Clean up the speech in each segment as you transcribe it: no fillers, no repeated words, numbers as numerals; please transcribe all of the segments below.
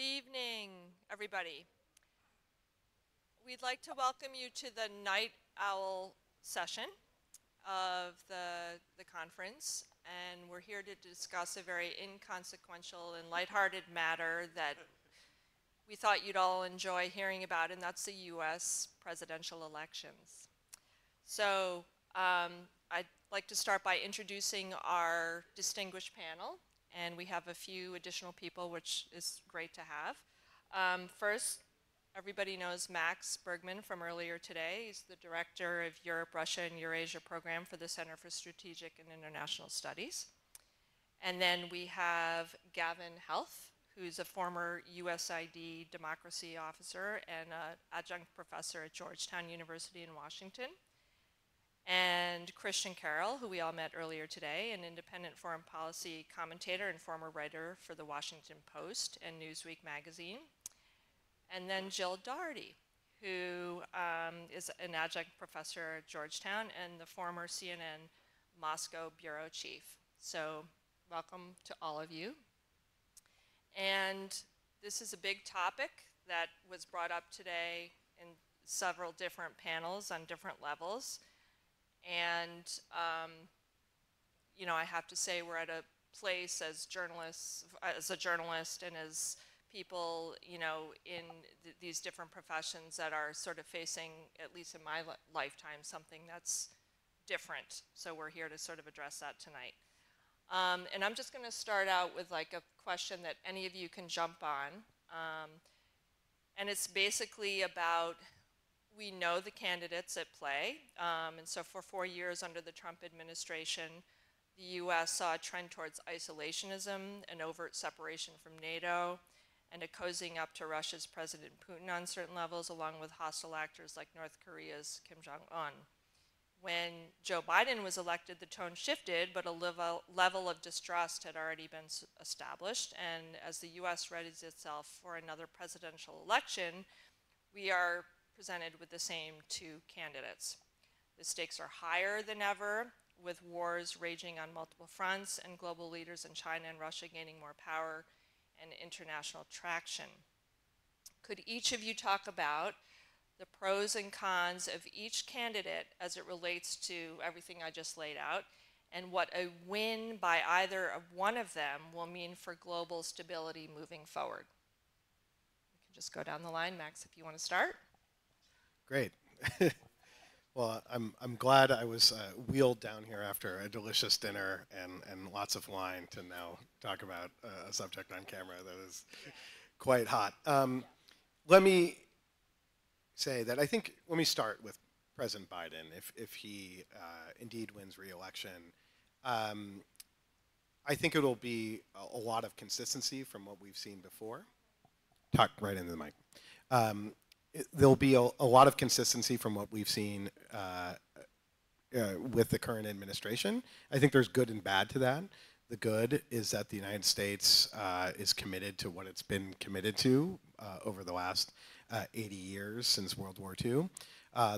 evening, everybody. We'd like to welcome you to the Night Owl session of the conference, and we're here to discuss a very inconsequential and lighthearted matter that we thought you'd all enjoy hearing about, and that's the US presidential elections. So I'd like to start by introducing our distinguished panel, and we have a few additional people, which is great to have. First, everybody knows Max Bergmann from earlier today. He's the Director of Europe, Russia, and Eurasia Program for the Center for Strategic and International Studies. And then we have Gavin Health, who's a former USID democracy officer and an adjunct professor at Georgetown University in Washington. And Christian Caryl, who we all met earlier today, an independent foreign policy commentator and former writer for the Washington Post and Newsweek magazine. And then Jill Doherty, who is an adjunct professor at Georgetown and the former CNN Moscow bureau chief. So welcome to all of you. And this is a big topic that was brought up today in several different panels on different levels. And, you know, I have to say we're at a place as journalists, as a journalist and as people, you know, in these different professions that are sort of facing, at least in my lifetime, something that's different. So we're here to sort of address that tonight. And I'm just going to start out with like a question that any of you can jump on. And it's basically about, we know the candidates at play, and so for 4 years under the Trump administration, the US saw a trend towards isolationism, an overt separation from NATO, and a cozying up to Russia's President Putin on certain levels, along with hostile actors like North Korea's Kim Jong-un. When Joe Biden was elected, the tone shifted, but a level of distrust had already been established, and as the US readies itself for another presidential election, we are presented with the same two candidates. The stakes are higher than ever, with wars raging on multiple fronts and global leaders in China and Russia gaining more power and international traction. Could each of you talk about the pros and cons of each candidate as it relates to everything I just laid out, and what a win by either of one of them will mean for global stability moving forward? We can just go down the line. Max, if you want to start. Great. Well, I'm glad I was wheeled down here after a delicious dinner and lots of wine to now talk about a subject on camera that is quite hot. Let me say that I think, let me start with President Biden. If he indeed wins re-election, I think it'll be a lot of consistency from what we've seen before. Talk right into the mic. There'll be a lot of consistency from what we've seen with the current administration. I think there's good and bad to that. The good is that the United States is committed to what it's been committed to over the last 80 years since World War II.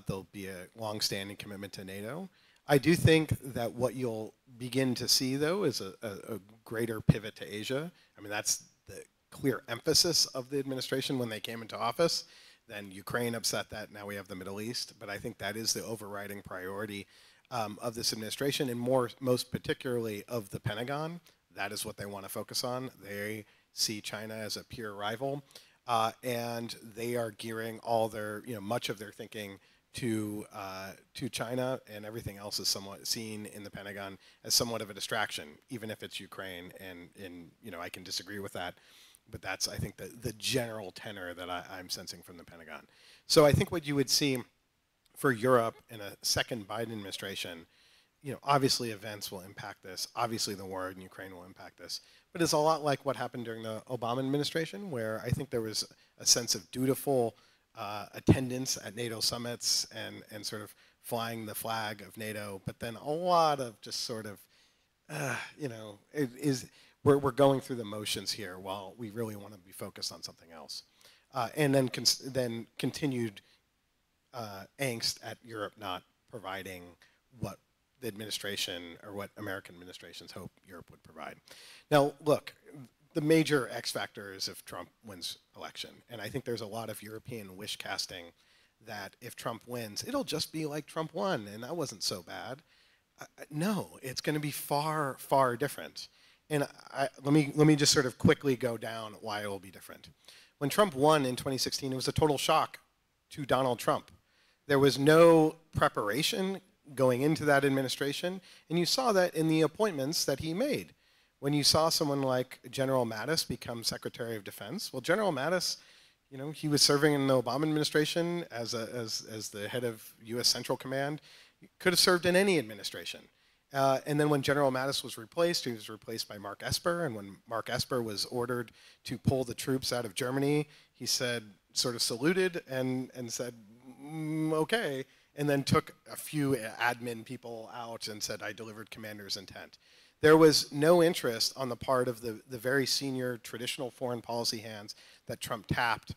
There'll be a long-standing commitment to NATO. I do think that what you'll begin to see, though, is a greater pivot to Asia. I mean, that's the clear emphasis of the administration when they came into office. Then Ukraine upset that, now we have the Middle East. But I think that is the overriding priority of this administration, and most particularly of the Pentagon. That is what they want to focus on. They see China as a peer rival, and they are gearing all their, much of their thinking to China, and everything else is somewhat seen in the Pentagon as somewhat of a distraction, even if it's Ukraine, and I can disagree with that. But that's, I think, the general tenor that I'm sensing from the Pentagon. So I think what you would see for Europe in a second Biden administration, obviously events will impact this. Obviously the war in Ukraine will impact this. But it's a lot like what happened during the Obama administration, where I think there was a sense of dutiful attendance at NATO summits and sort of flying the flag of NATO. But then a lot of just sort of, we're going through the motions here while we really want to be focused on something else. And then continued angst at Europe not providing what the administration or what American administrations hope Europe would provide. Now, look, the major X factor is if Trump wins election. And I think there's a lot of European wish casting that if Trump wins, it'll just be like Trump won, and that wasn't so bad. No, it's going to be far, far different. And let me just sort of quickly go down why it will be different. When Trump won in 2016, it was a total shock to Donald Trump. There was no preparation going into that administration, and you saw that in the appointments that he made. When you saw someone like General Mattis become Secretary of Defense, well, General Mattis, you know, he was serving in the Obama administration as the head of U.S. Central Command. He could have served in any administration. And then when General Mattis was replaced, he was replaced by Mark Esper. And when Mark Esper was ordered to pull the troops out of Germany, he said, sort of saluted and said, okay, and then took a few admin people out and said, I delivered commander's intent. There was no interest on the part of the very senior traditional foreign policy hands that Trump tapped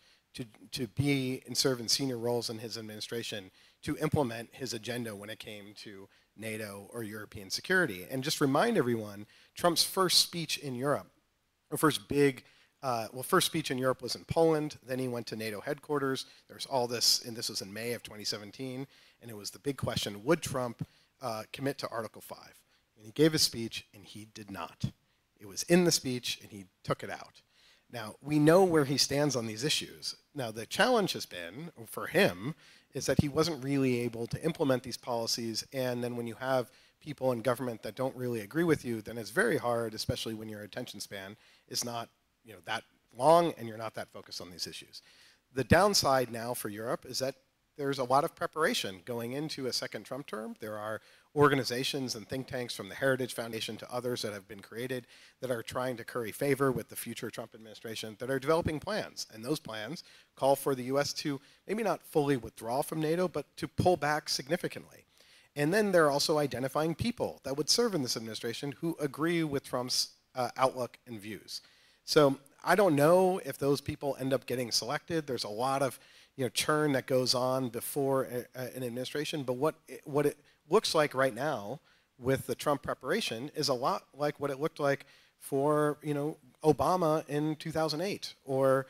to be and serve in senior roles in his administration to implement his agenda when it came to NATO or European security. And just remind everyone, Trump's first speech in Europe, or first speech in Europe was in Poland. Then he went to NATO headquarters. There's all this, and this was in May of 2017. And it was the big question, would Trump commit to Article 5? And he gave a speech, and he did not. It was in the speech, and he took it out. Now, we know where he stands on these issues. Now, the challenge has been, for him, is that he wasn't really able to implement these policies, and then when you have people in government that don't really agree with you, then it's very hard, especially when your attention span is not, you know, that long and you're not that focused on these issues. The downside now for Europe is that there's a lot of preparation going into a second Trump term. There are organizations and think tanks from the Heritage Foundation to others that have been created that are trying to curry favor with the future Trump administration that are developing plans. And those plans call for the US to maybe not fully withdraw from NATO, but to pull back significantly. And then they're also identifying people that would serve in this administration who agree with Trump's outlook and views. So I don't know if those people end up getting selected. There's a lot of churn that goes on before an administration, but what it looks like right now with the Trump preparation is a lot like what it looked like for Obama in 2008 or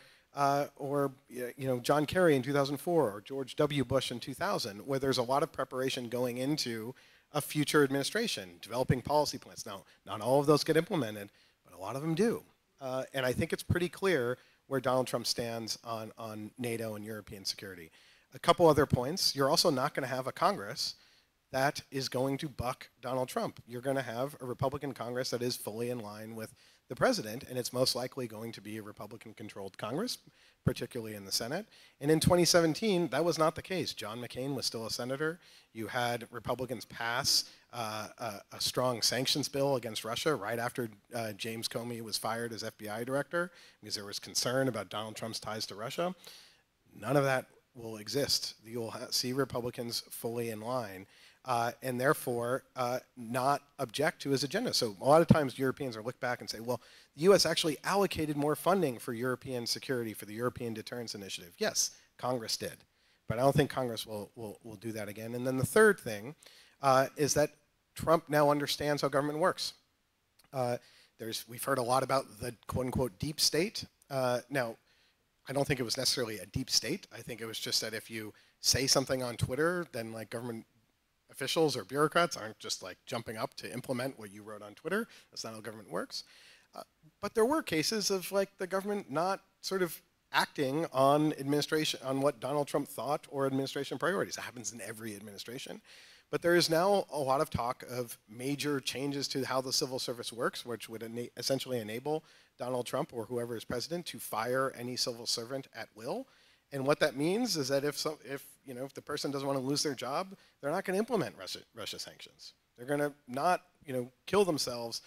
John Kerry in 2004 or George W. Bush in 2000, where there's a lot of preparation going into a future administration, developing policy plans. Now, not all of those get implemented, but a lot of them do. And I think it's pretty clear where Donald Trump stands on NATO and European security. A couple other points. You're also not going to have a Congress that is going to buck Donald Trump. You're going to have a Republican Congress that is fully in line with the president, and it's most likely going to be a Republican-controlled Congress, particularly in the Senate. And in 2017, that was not the case. John McCain was still a senator. You had Republicans pass a strong sanctions bill against Russia right after James Comey was fired as FBI director because there was concern about Donald Trump's ties to Russia. None of that will exist. You'll see Republicans fully in line. And therefore not object to his agenda. So a lot of times Europeans are look back and say, well, the US actually allocated more funding for European security, for the European Deterrence Initiative. Yes, Congress did. But I don't think Congress will do that again. And then the third thing is that Trump now understands how government works. We've heard a lot about the quote-unquote deep state. Now, I don't think it was necessarily a deep state. I think it was just that if you say something on Twitter, then like government officials or bureaucrats aren't just like jumping up to implement what you wrote on Twitter. That's not how government works. But there were cases of like the government not sort of acting on administration, on what Donald Trump thought or administration priorities. That happens in every administration. But there is now a lot of talk of major changes to how the civil service works, which would essentially enable Donald Trump or whoever is president to fire any civil servant at will. And what that means is that if the person doesn't want to lose their job, they're not going to implement Russia sanctions. They're going to not kill themselves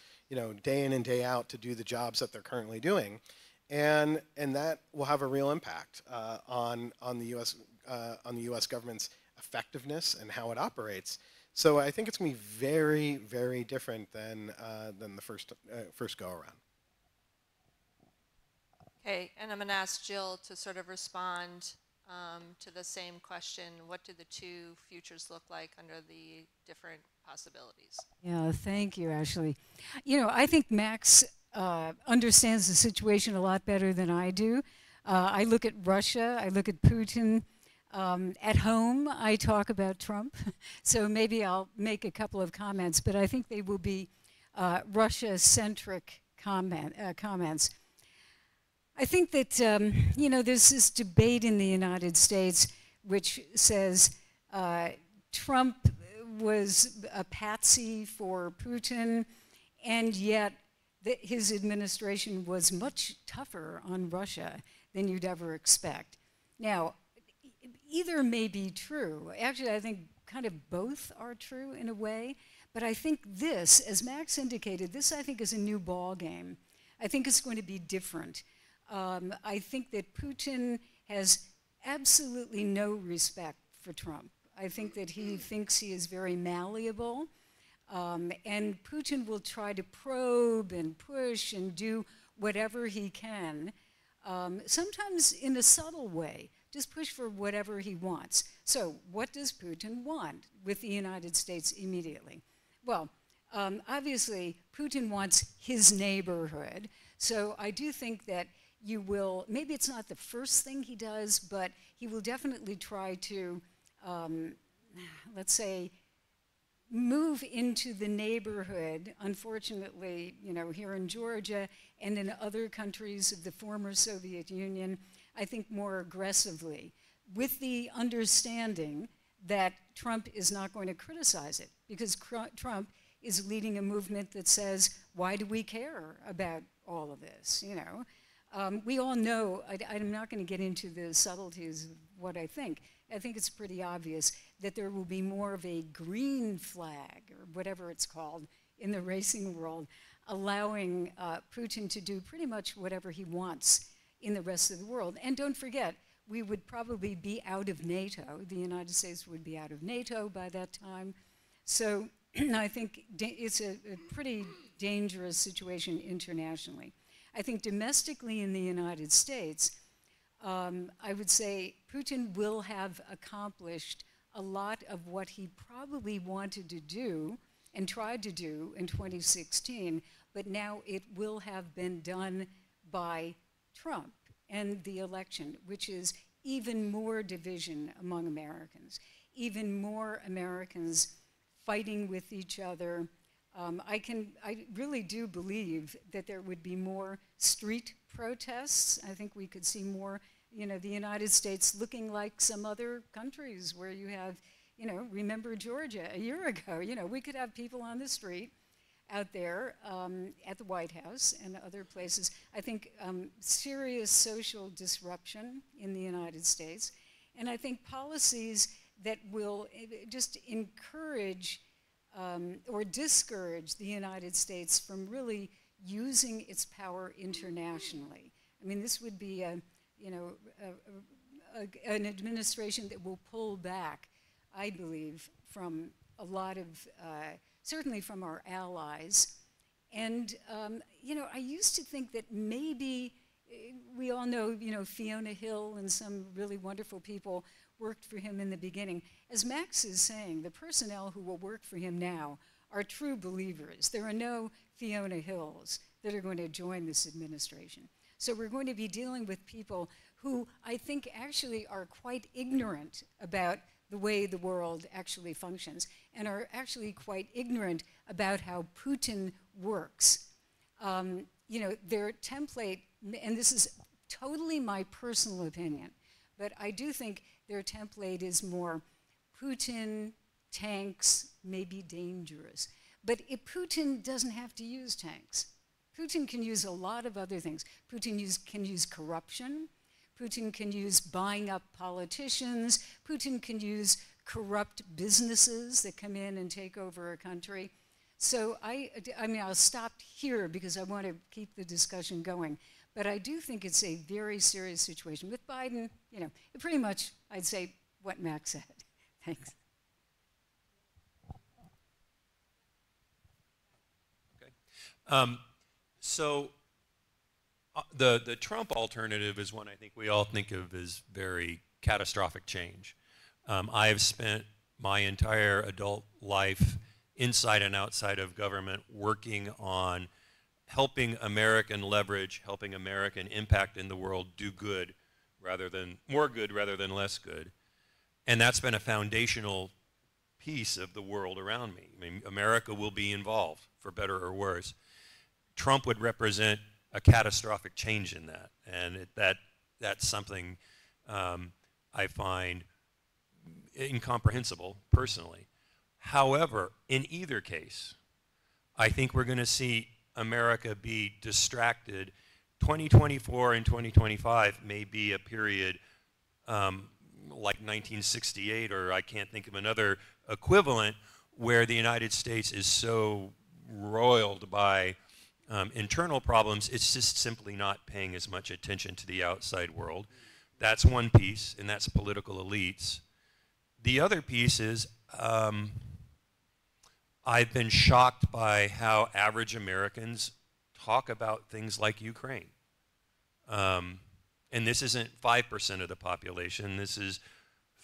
day in and day out to do the jobs that they're currently doing, and that will have a real impact on the U.S. government's effectiveness and how it operates. So I think it's going to be very, very different than the first go around. Okay, and I'm going to ask Jill to sort of respond to the same question, what do the two futures look like under the different possibilities? Yeah, thank you, Ashley. You know, I think Max understands the situation a lot better than I do. I look at Russia, I look at Putin. At home, I talk about Trump, so maybe I'll make a couple of comments, but I think they will be Russia-centric comments. I think that, you know, there's this debate in the United States which says Trump was a patsy for Putin, and yet his administration was much tougher on Russia than you'd ever expect. Now, either may be true. Actually, I think kind of both are true in a way, but I think this, as Max indicated, this I think is a new ball game. I think it's going to be different. I think that Putin has absolutely no respect for Trump. I think that he thinks he is very malleable, and Putin will try to probe and push and do whatever he can, sometimes in a subtle way, just push for whatever he wants. So what does Putin want with the United States immediately? Well, obviously, Putin wants his neighborhood, so I do think that you will, maybe it's not the first thing he does, but he will definitely try to, let's say, move into the neighborhood, unfortunately, you know, here in Georgia and in other countries of the former Soviet Union, I think more aggressively, with the understanding that Trump is not going to criticize it, because Trump is leading a movement that says, why do we care about all of this, you know? We all know, I'm not going to get into the subtleties of what I think. I think it's pretty obvious that there will be more of a green flag, or whatever it's called, in the racing world, allowing Putin to do pretty much whatever he wants in the rest of the world. And don't forget, we would probably be out of NATO. The United States would be out of NATO by that time. So I think it's a pretty dangerous situation internationally. I think domestically in the United States, I would say Putin will have accomplished a lot of what he probably wanted to do and tried to do in 2016, but now it will have been done by Trump and the election, which is even more division among Americans, even more Americans fighting with each other. I really do believe that there would be more street protests. I think we could see more, you know, the United States looking like some other countries where you have, you know, remember Georgia a year ago, you know, we could have people on the street out there at the White House and other places. I think serious social disruption in the United States, and I think policies that will just encourage or discourage the United States from really using its power internationally. I mean, this would be an administration that will pull back, I believe, from a lot of, certainly from our allies. And, you know, I used to think that maybe, we all know, you know, Fiona Hill and some really wonderful people worked for him in the beginning. As Max is saying, the personnel who will work for him now are true believers. There are no Fiona Hills that are going to join this administration. So we're going to be dealing with people who I think actually are quite ignorant about the way the world actually functions and are actually quite ignorant about how Putin works. You know, their template, and this is totally my personal opinion, but I do think their template is more Putin, tanks, maybe dangerous. But if Putin doesn't have to use tanks. Putin can use a lot of other things. Putin can use corruption. Putin can use buying up politicians. Putin can use corrupt businesses that come in and take over a country. So I mean, I'll stop here because I want to keep the discussion going. But I do think it's a very serious situation. With Biden, you know, pretty much I'd say what Max said. Thanks. Okay. So the Trump alternative is one I think we all think of as very catastrophic change. I have spent my entire adult life inside and outside of government working on helping American leverage, helping American impact in the world do good rather than, more good rather than less good. And that's been a foundational piece of the world around me. I mean, America will be involved, for better or worse. Trump would represent a catastrophic change in that, and that's something I find incomprehensible, personally. However, in either case, I think we're going to see America be distracted. 2024 and 2025 may be a period like 1968, or I can't think of another equivalent, where the United States is so roiled by internal problems, it's just simply not paying as much attention to the outside world. That's one piece, and that's political elites. The other piece is I've been shocked by how average Americans talk about things like Ukraine. And this isn't 5% of the population, this is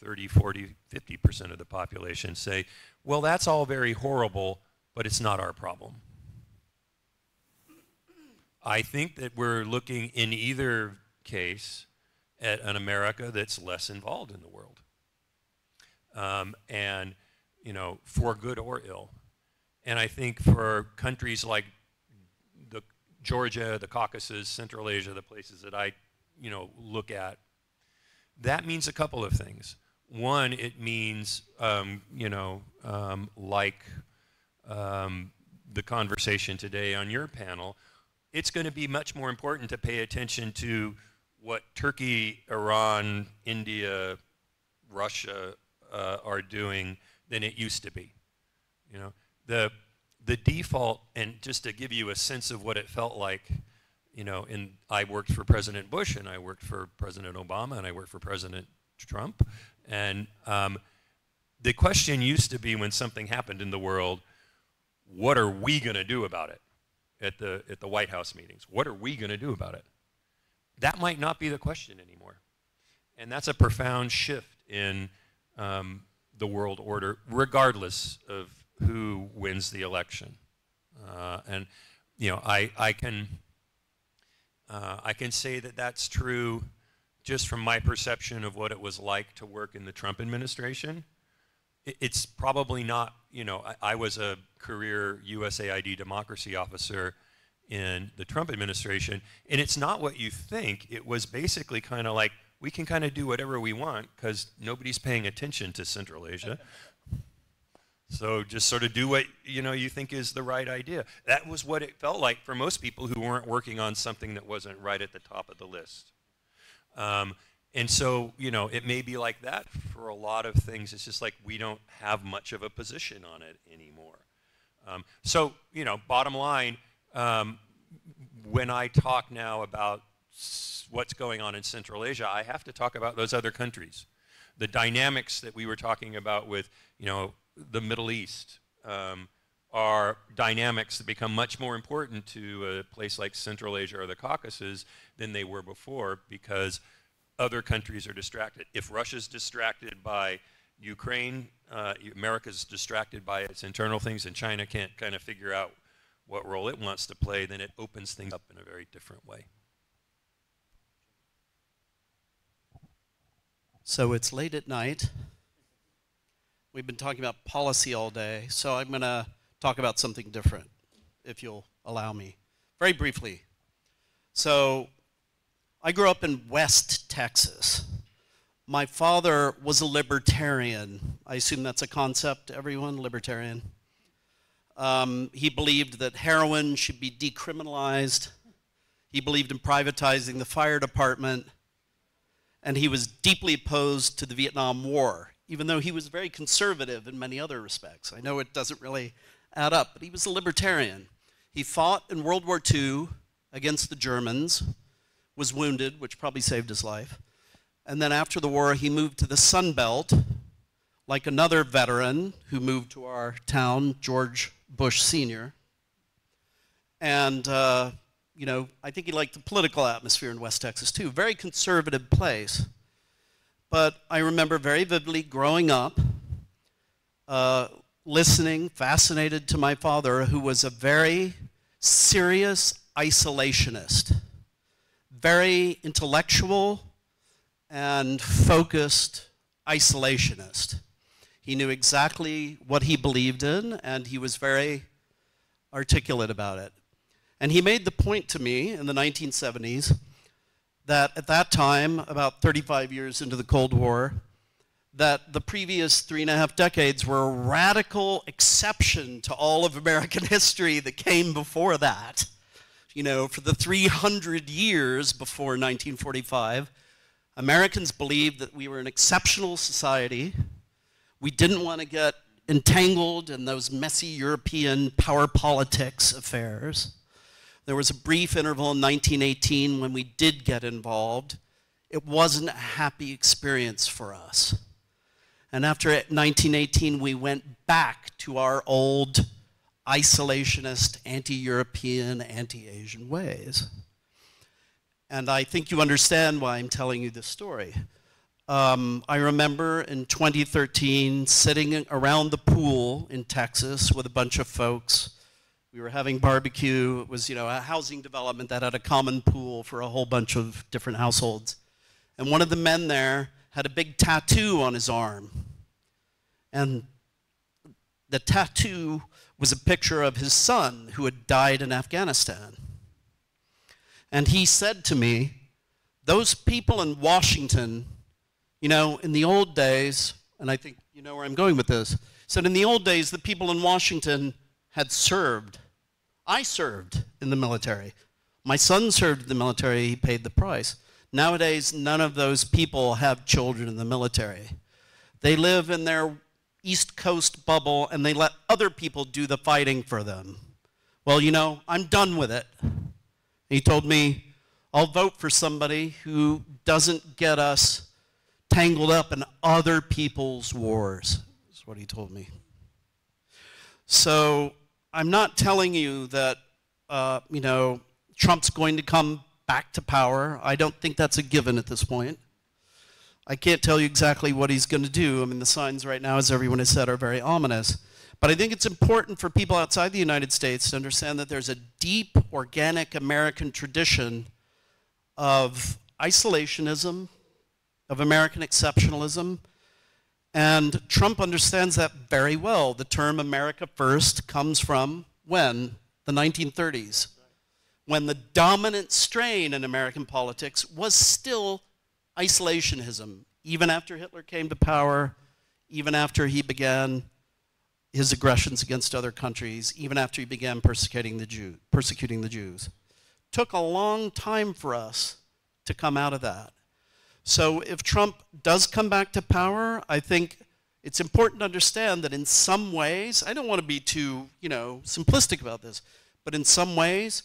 30, 40, 50% of the population say, well, that's all very horrible, but it's not our problem. I think that we're looking in either case at an America that's less involved in the world. And, you know, for good or ill. And I think for countries like Georgia, the Caucasus, Central Asia, the places that I, you know, look at, that means a couple of things. One, it means, you know, like the conversation today on your panel, it's going to be much more important to pay attention to what Turkey, Iran, India, Russia are doing than it used to be. You know, the default, and just to give you a sense of what it felt like, you know, I worked for President Bush, and I worked for President Obama, and I worked for President Trump, and the question used to be, when something happened in the world, what are we going to do about it at the White House meetings? What are we going to do about it? That might not be the question anymore. And that's a profound shift in the world order, regardless of who wins the election. And you know, I can say that that's true just from my perception of what it was like to work in the Trump administration. It's probably not, you know, I was a career USAID democracy officer in the Trump administration, and it's not what you think. It was basically kind of like, we can kind of do whatever we want because nobody's paying attention to Central Asia. So just sort of do what, you know, you think is the right idea. That was what it felt like for most people who weren't working on something that wasn't right at the top of the list. And so, you know, it may be like that for a lot of things. It's just like we don't have much of a position on it anymore. So, you know, bottom line, when I talk now about what's going on in Central Asia, I have to talk about those other countries. The dynamics that we were talking about with, you know, the Middle East are dynamics that become much more important to a place like Central Asia or the Caucasus than they were before, because other countries are distracted. If Russia's distracted by Ukraine, America's distracted by its internal things, and China can't kind of figure out what role it wants to play, then it opens things up in a very different way. So it's late at night. We've been talking about policy all day, so I'm going to talk about something different, if you'll allow me. Very briefly. So I grew up in West Texas. My father was a libertarian. I assume that's a concept, everyone, libertarian. He believed that heroin should be decriminalized. He believed in privatizing the fire department. And he was deeply opposed to the Vietnam War, even though he was very conservative in many other respects. I know it doesn't really add up, but he was a libertarian. He fought in World War II against the Germans, was wounded, which probably saved his life. And then after the war, he moved to the Sun Belt, like another veteran who moved to our town, George Bush Sr. And you know, I think he liked the political atmosphere in West Texas too. Very conservative place. but I remember very vividly growing up, listening, fascinated to my father, who was a very serious isolationist, very intellectual and focused isolationist. He knew exactly what he believed in, and he was very articulate about it. And he made the point to me in the 1970s that at that time, about 35 years into the Cold War, that the previous 3.5 decades were a radical exception to all of American history that came before that. You know, for the 300 years before 1945, Americans believed that we were an exceptional society. We didn't want to get entangled in those messy European power politics affairs. There was a brief interval in 1918 when we did get involved. It wasn't a happy experience for us. And after 1918, we went back to our old isolationist, anti-European, anti-Asian ways. And I think you understand why I'm telling you this story. I remember in 2013 sitting around the pool in Texas with a bunch of folks. We were having barbecue. It was, you know, a housing development that had a common pool for a whole bunch of different households. And one of the men there had a big tattoo on his arm. And the tattoo was a picture of his son who had died in Afghanistan. And he said to me, those people in Washington, you know, in the old days, and I think you know where I'm going with this, said in the old days, the people in Washington had served. I served in the military. My son served in the military, he paid the price. Nowadays, none of those people have children in the military. They live in their East Coast bubble and they let other people do the fighting for them. Well, you know, I'm done with it. He told me, I'll vote for somebody who doesn't get us tangled up in other people's wars. That's what he told me. So I'm not telling you that, you know, Trump's going to come back to power. I don't think that's a given at this point. I can't tell you exactly what he's going to do. I mean, the signs right now, as everyone has said, are very ominous. But I think it's important for people outside the United States to understand that there's a deep, organic American tradition of isolationism, of American exceptionalism, and Trump understands that very well. The term America First comes from when? The 1930s, when the dominant strain in American politics was still isolationism, even after Hitler came to power, even after he began his aggressions against other countries, even after he began persecuting the Jews. Took a long time for us to come out of that. So if Trump does come back to power, I think it's important to understand that in some ways, I don't want to be too, you know, simplistic about this, but in some ways,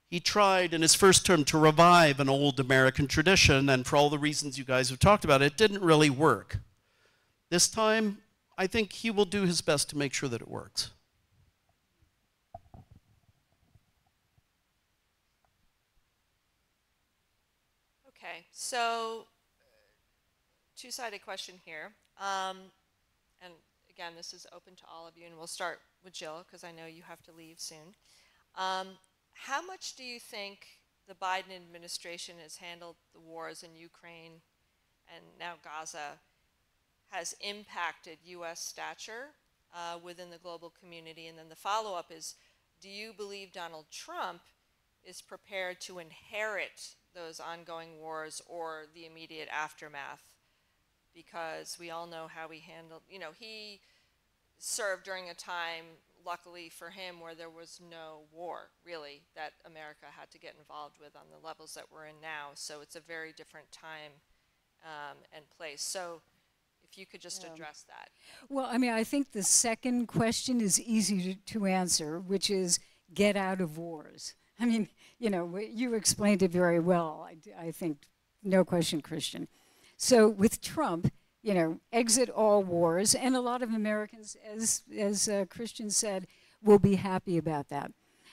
he tried in his first term to revive an old American tradition, and for all the reasons you guys have talked about, it didn't really work. This time, I think he will do his best to make sure that it works. Okay, so two-sided question here. And again, this is open to all of you, and we'll start with Jill, because I know you have to leave soon. How much do you think the Biden administration has handled the wars in Ukraine and now Gaza has impacted U.S. stature within the global community? And then the follow-up is, do you believe Donald Trump is prepared to inherit those ongoing wars or the immediate aftermath? Because we all know how he handled, you know, he served during a time, luckily for him, where there was no war, really, that America had to get involved with on the levels that we're in now. So it's a very different time and place. So if you could just address that. Well, I mean, I think the second question is easy to answer, which is get out of wars. I mean, you know, you explained it very well, I think, no question, Christian. So with Trump, you know, exit all wars, and a lot of Americans, as Christian said, will be happy about that.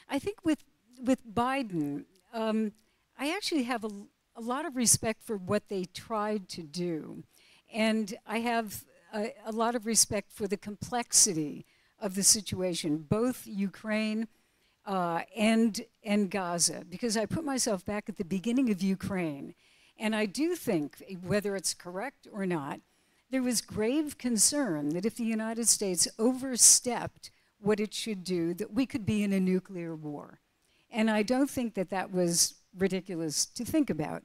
I think with Biden, I actually have a lot of respect for what they tried to do. And I have a lot of respect for the complexity of the situation, both Ukraine and Gaza, because I put myself back at the beginning of Ukraine. And I do think, whether it's correct or not, there was grave concern that if the United States overstepped what it should do, that we could be in a nuclear war. And I don't think that that was ridiculous to think about.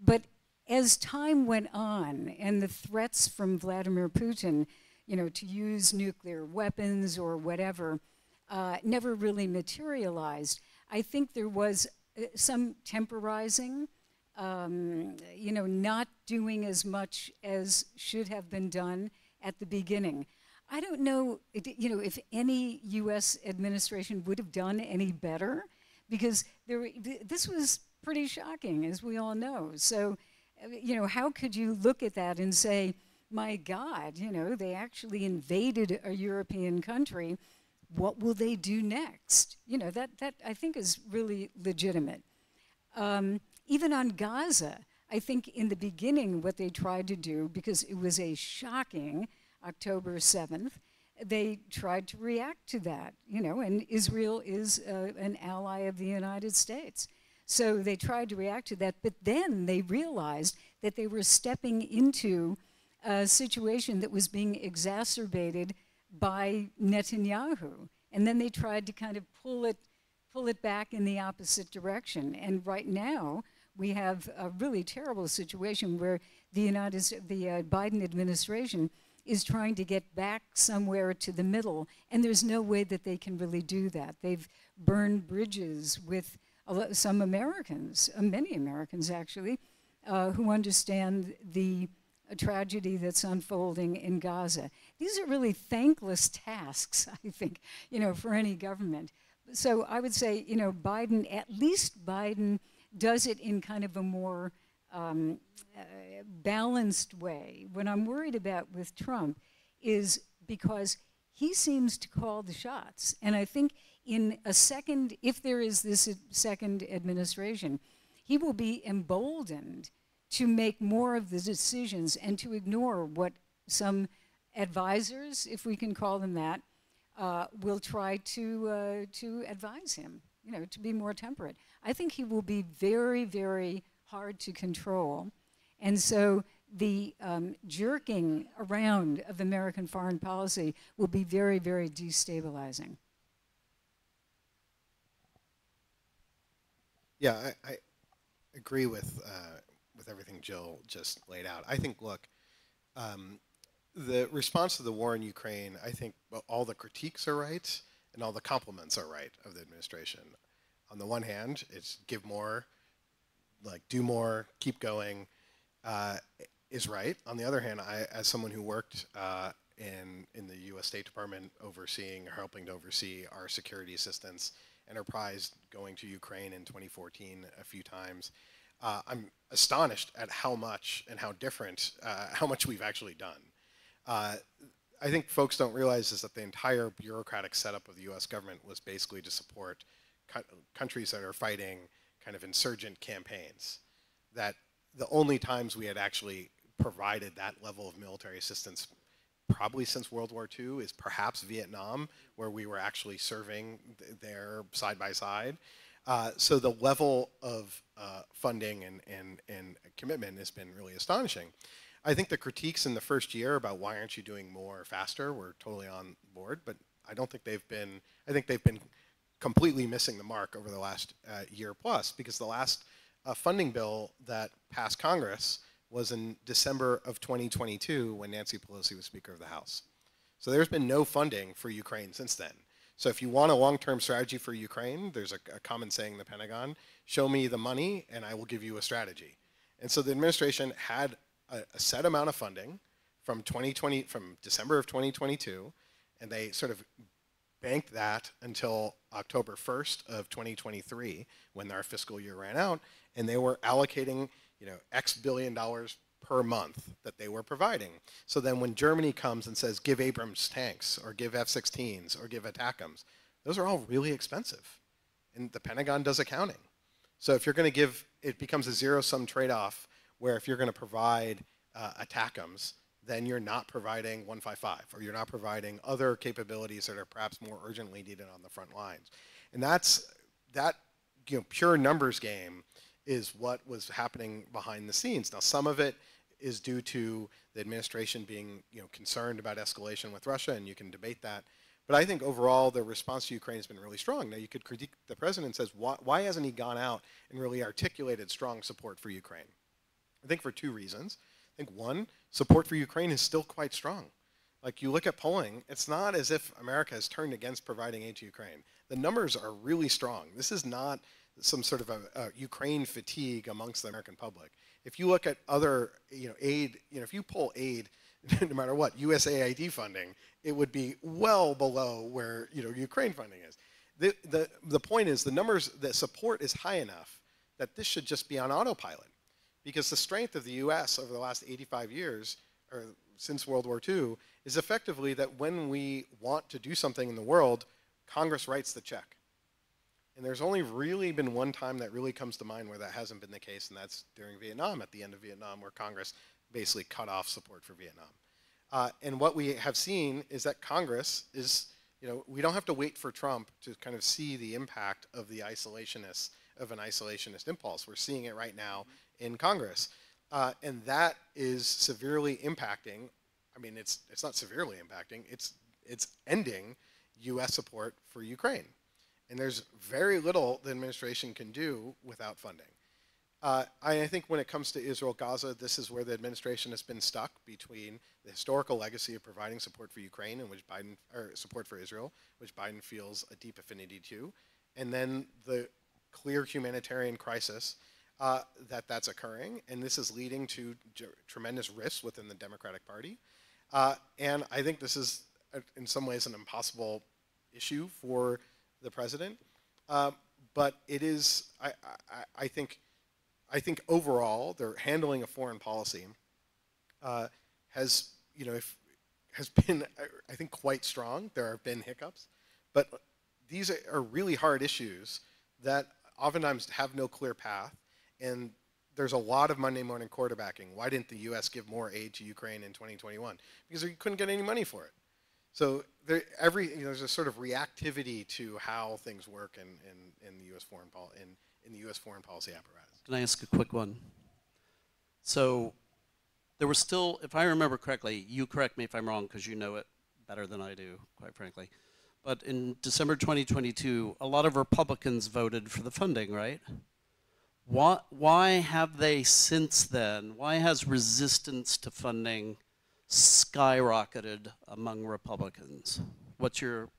But as time went on and the threats from Vladimir Putin, you know, to use nuclear weapons or whatever, never really materialized, I think there was some temporizing, you know, not doing as much as should have been done at the beginning. I don't know, you know, if any U.S. administration would have done any better, because this was pretty shocking, as we all know. So, you know, how could you look at that and say, my God, you know, they actually invaded a European country. What will they do next? You know, that I think is really legitimate. Even on Gaza, I think in the beginning what they tried to do, because it was a shocking October 7th, they tried to react to that, you know, and Israel is an ally of the United States. So they tried to react to that, but then they realized that they were stepping into a situation that was being exacerbated by Netanyahu. And then they tried to kind of pull it back in the opposite direction. And right now, we have a really terrible situation where the Biden administration is trying to get back somewhere to the middle, and there's no way that they can really do that. They've burned bridges with some Americans, many Americans actually, who understand the tragedy that's unfolding in Gaza. These are really thankless tasks, I think, you know, for any government. So I would say, you know, Biden, at least Biden does it in kind of a more balanced way. What I'm worried about with Trump is because he seems to call the shots. And I think in a second, if there is this second administration, he will be emboldened to make more of the decisions and to ignore what some advisors, if we can call them that, will try to advise him, you know, to be more temperate. I think he will be very, very hard to control. And so the jerking around of American foreign policy will be very, very destabilizing. Yeah, I agree with everything Jill just laid out. I think, look, the response to the war in Ukraine, I think all the critiques are right and all the compliments are right of the administration. On the one hand, it's give more, like do more, keep going, is right. On the other hand, I, as someone who worked in the U.S. State Department overseeing or helping to oversee our security assistance enterprise going to Ukraine in 2014 a few times, I'm astonished at how much and how different, how much we've actually done. I think folks don't realize is that the entire bureaucratic setup of the U.S. government was basically to support countries that are fighting kind of insurgent campaigns. That the only times we had actually provided that level of military assistance probably since World War II is perhaps Vietnam, where we were actually serving there side by side. So the level of funding and commitment has been really astonishing. I think the critiques in the first year about why aren't you doing more faster were totally on board, but I don't think they've been, I think they've been completely missing the mark over the last year plus, because the last funding bill that passed Congress was in December of 2022 when Nancy Pelosi was Speaker of the House. So there's been no funding for Ukraine since then. So if you want a long-term strategy for Ukraine, there's a common saying in the Pentagon, show me the money and I will give you a strategy. And so the administration had a set amount of funding from December of 2022, and they sort of banked that until October 1st of 2023 when our fiscal year ran out, and they were allocating, you know, X billion dollars per month that they were providing. So then when Germany comes and says, give Abrams tanks, or give F-16s, or give ATACMS, those are all really expensive. And the Pentagon does accounting. So if you're going to give, it becomes a zero-sum trade-off where if you're going to provide ATACMS, then you're not providing 155, or you're not providing other capabilities that are perhaps more urgently needed on the front lines. And that pure numbers game is what was happening behind the scenes. Now, some of it is due to the administration being concerned about escalation with Russia, and you can debate that. But I think overall the response to Ukraine has been really strong. Now, you could critique the president says, why hasn't he gone out and really articulated strong support for Ukraine? I think for two reasons. I think one, support for Ukraine is still quite strong. Like, you look at polling, it's not as if America has turned against providing aid to Ukraine. The numbers are really strong. This is not some sort of a Ukraine fatigue amongst the American public. If you look at other aid, if you pull aid, no matter what, USAID funding, it would be well below where Ukraine funding is. The point is the support is high enough that this should just be on autopilot. Because the strength of the US over the last 85 years, or since World War II, is effectively that when we want to do something in the world, Congress writes the check. And there's only really been one time that really comes to mind where that hasn't been the case, and that's during Vietnam, at the end of Vietnam, where Congress basically cut off support for Vietnam. And what we have seen is that Congress is, we don't have to wait for Trump to kind of see the impact of the an isolationist impulse. We're seeing it right now in Congress. And that is severely impacting, I mean, it's not severely impacting, it's ending US support for Ukraine. And there's very little the administration can do without funding. I think when it comes to Israel-Gaza, this is where the administration has been stuck between the historical legacy of providing support for Ukraine, and which support for Israel, which Biden feels a deep affinity to, and then the clear humanitarian crisis that's occurring, and this is leading to tremendous risks within the Democratic Party. And I think this is, in some ways, an impossible issue for the president. But it is, I think overall, their handling of foreign policy has been, I think, quite strong. There have been hiccups, but these are really hard issues that oftentimes have no clear path. And there's a lot of Monday morning quarterbacking. Why didn't the U.S. give more aid to Ukraine in 2021? Because you couldn't get any money for it. So there's a sort of reactivity to how things work in the U.S. in the U.S. foreign policy apparatus. Can I ask a quick one? So there was still, if I remember correctly, you correct me if I'm wrong because you know it better than I do, quite frankly. But in December 2022, a lot of Republicans voted for the funding, right? Why have they since then? Why has resistance to funding skyrocketed among Republicans? What's your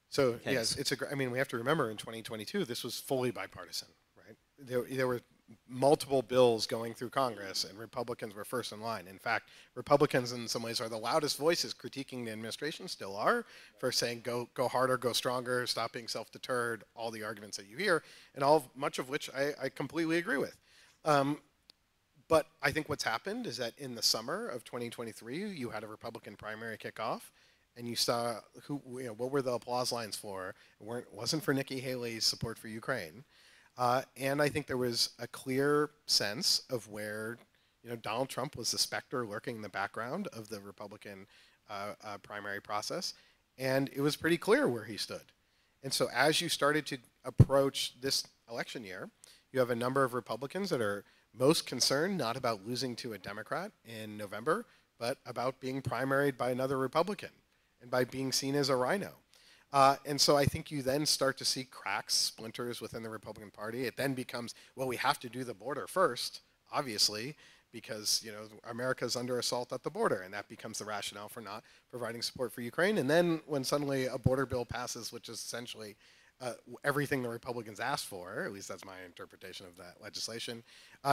So case? yes, I mean, we have to remember in 2022 this was fully bipartisan, right? There were multiple bills going through Congress, and Republicans were first in line. In fact, Republicans in some ways are the loudest voices critiquing the administration, still are, for saying go harder, go stronger, stop being self-deterred, all the arguments that you hear, and much of which I completely agree with. But I think what's happened is that in the summer of 2023, you had a Republican primary kickoff, and you saw what were the applause lines for? It wasn't for Nikki Haley's support for Ukraine. And I think there was a clear sense of where Donald Trump was the specter lurking in the background of the Republican primary process, and it was pretty clear where he stood. And so as you started to approach this election year, you have a number of Republicans that are most concerned not about losing to a Democrat in November, but about being primaried by another Republican and by being seen as a rhino. And so I think you then start to see cracks, splinters within the Republican Party. It then becomes, well, we have to do the border first, obviously, because America's under assault at the border, and that becomes the rationale for not providing support for Ukraine. And then when suddenly a border bill passes, which is essentially everything the Republicans asked for, at least that's my interpretation of that legislation,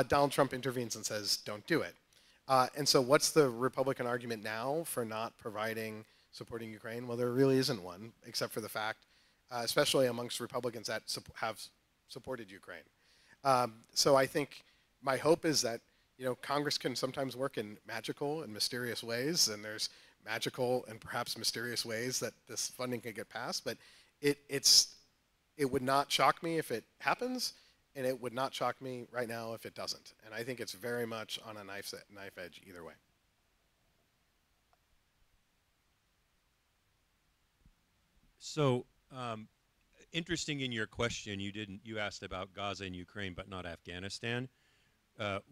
Donald Trump intervenes and says, don't do it. And so what's the Republican argument now for not supporting Ukraine? Well, there really isn't one, except for the fact, especially amongst Republicans that have supported Ukraine. So I think my hope is that Congress can sometimes work in magical and mysterious ways, and there's magical and perhaps mysterious ways that this funding can get passed, but it would not shock me if it happens. and it would not shock me right now if it doesn't. And I think it's very much on a knife edge either way. So, interesting in your question, you asked about Gaza and Ukraine, but not Afghanistan,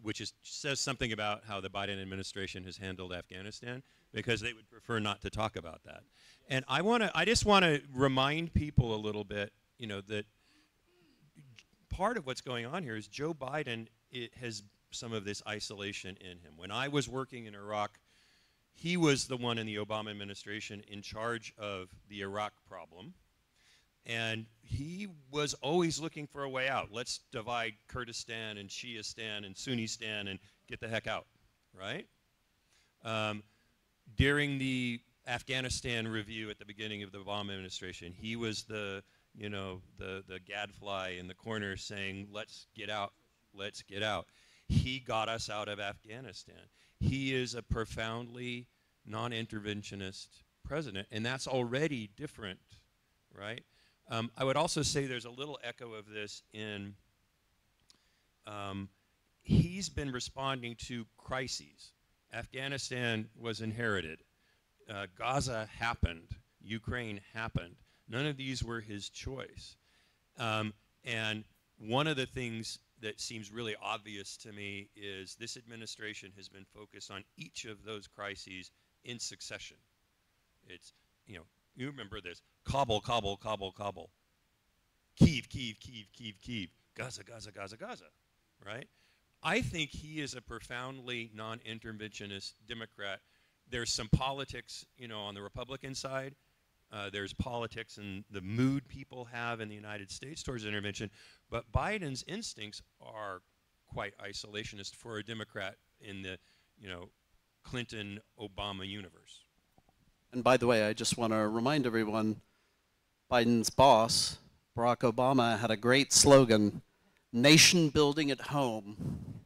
which says something about how the Biden administration has handled Afghanistan, because they would prefer not to talk about that. And I just want to remind people a little bit, that part of what's going on here is Joe Biden has some of this isolation in him. When I was working in Iraq, he was the one in the Obama administration in charge of the Iraq problem. And he was always looking for a way out. Let's divide Kurdistan and Shiistan and Sunnistan and get the heck out, right? During the Afghanistan review at the beginning of the Obama administration, he was the gadfly in the corner saying, let's get out, let's get out. He got us out of Afghanistan. He is a profoundly non-interventionist president, and that's already different, right? I would also say there's a little echo of this in, he's been responding to crises. Afghanistan was inherited. Gaza happened. Ukraine happened. None of these were his choice. And one of the things that seems really obvious to me is this administration has been focused on each of those crises in succession. It's, you remember this, Kabul, Kabul, Kabul, Kabul. Kyiv, Kyiv, Kyiv, Kyiv, Kyiv. Gaza, Gaza, Gaza, Gaza, right? I think he is a profoundly non-interventionist Democrat. There's some politics, on the Republican side. There's politics and the mood people have in the United States towards intervention. But Biden's instincts are quite isolationist for a Democrat in the, Clinton-Obama universe. And by the way, I just want to remind everyone, Biden's boss, Barack Obama, had a great slogan, nation building at home,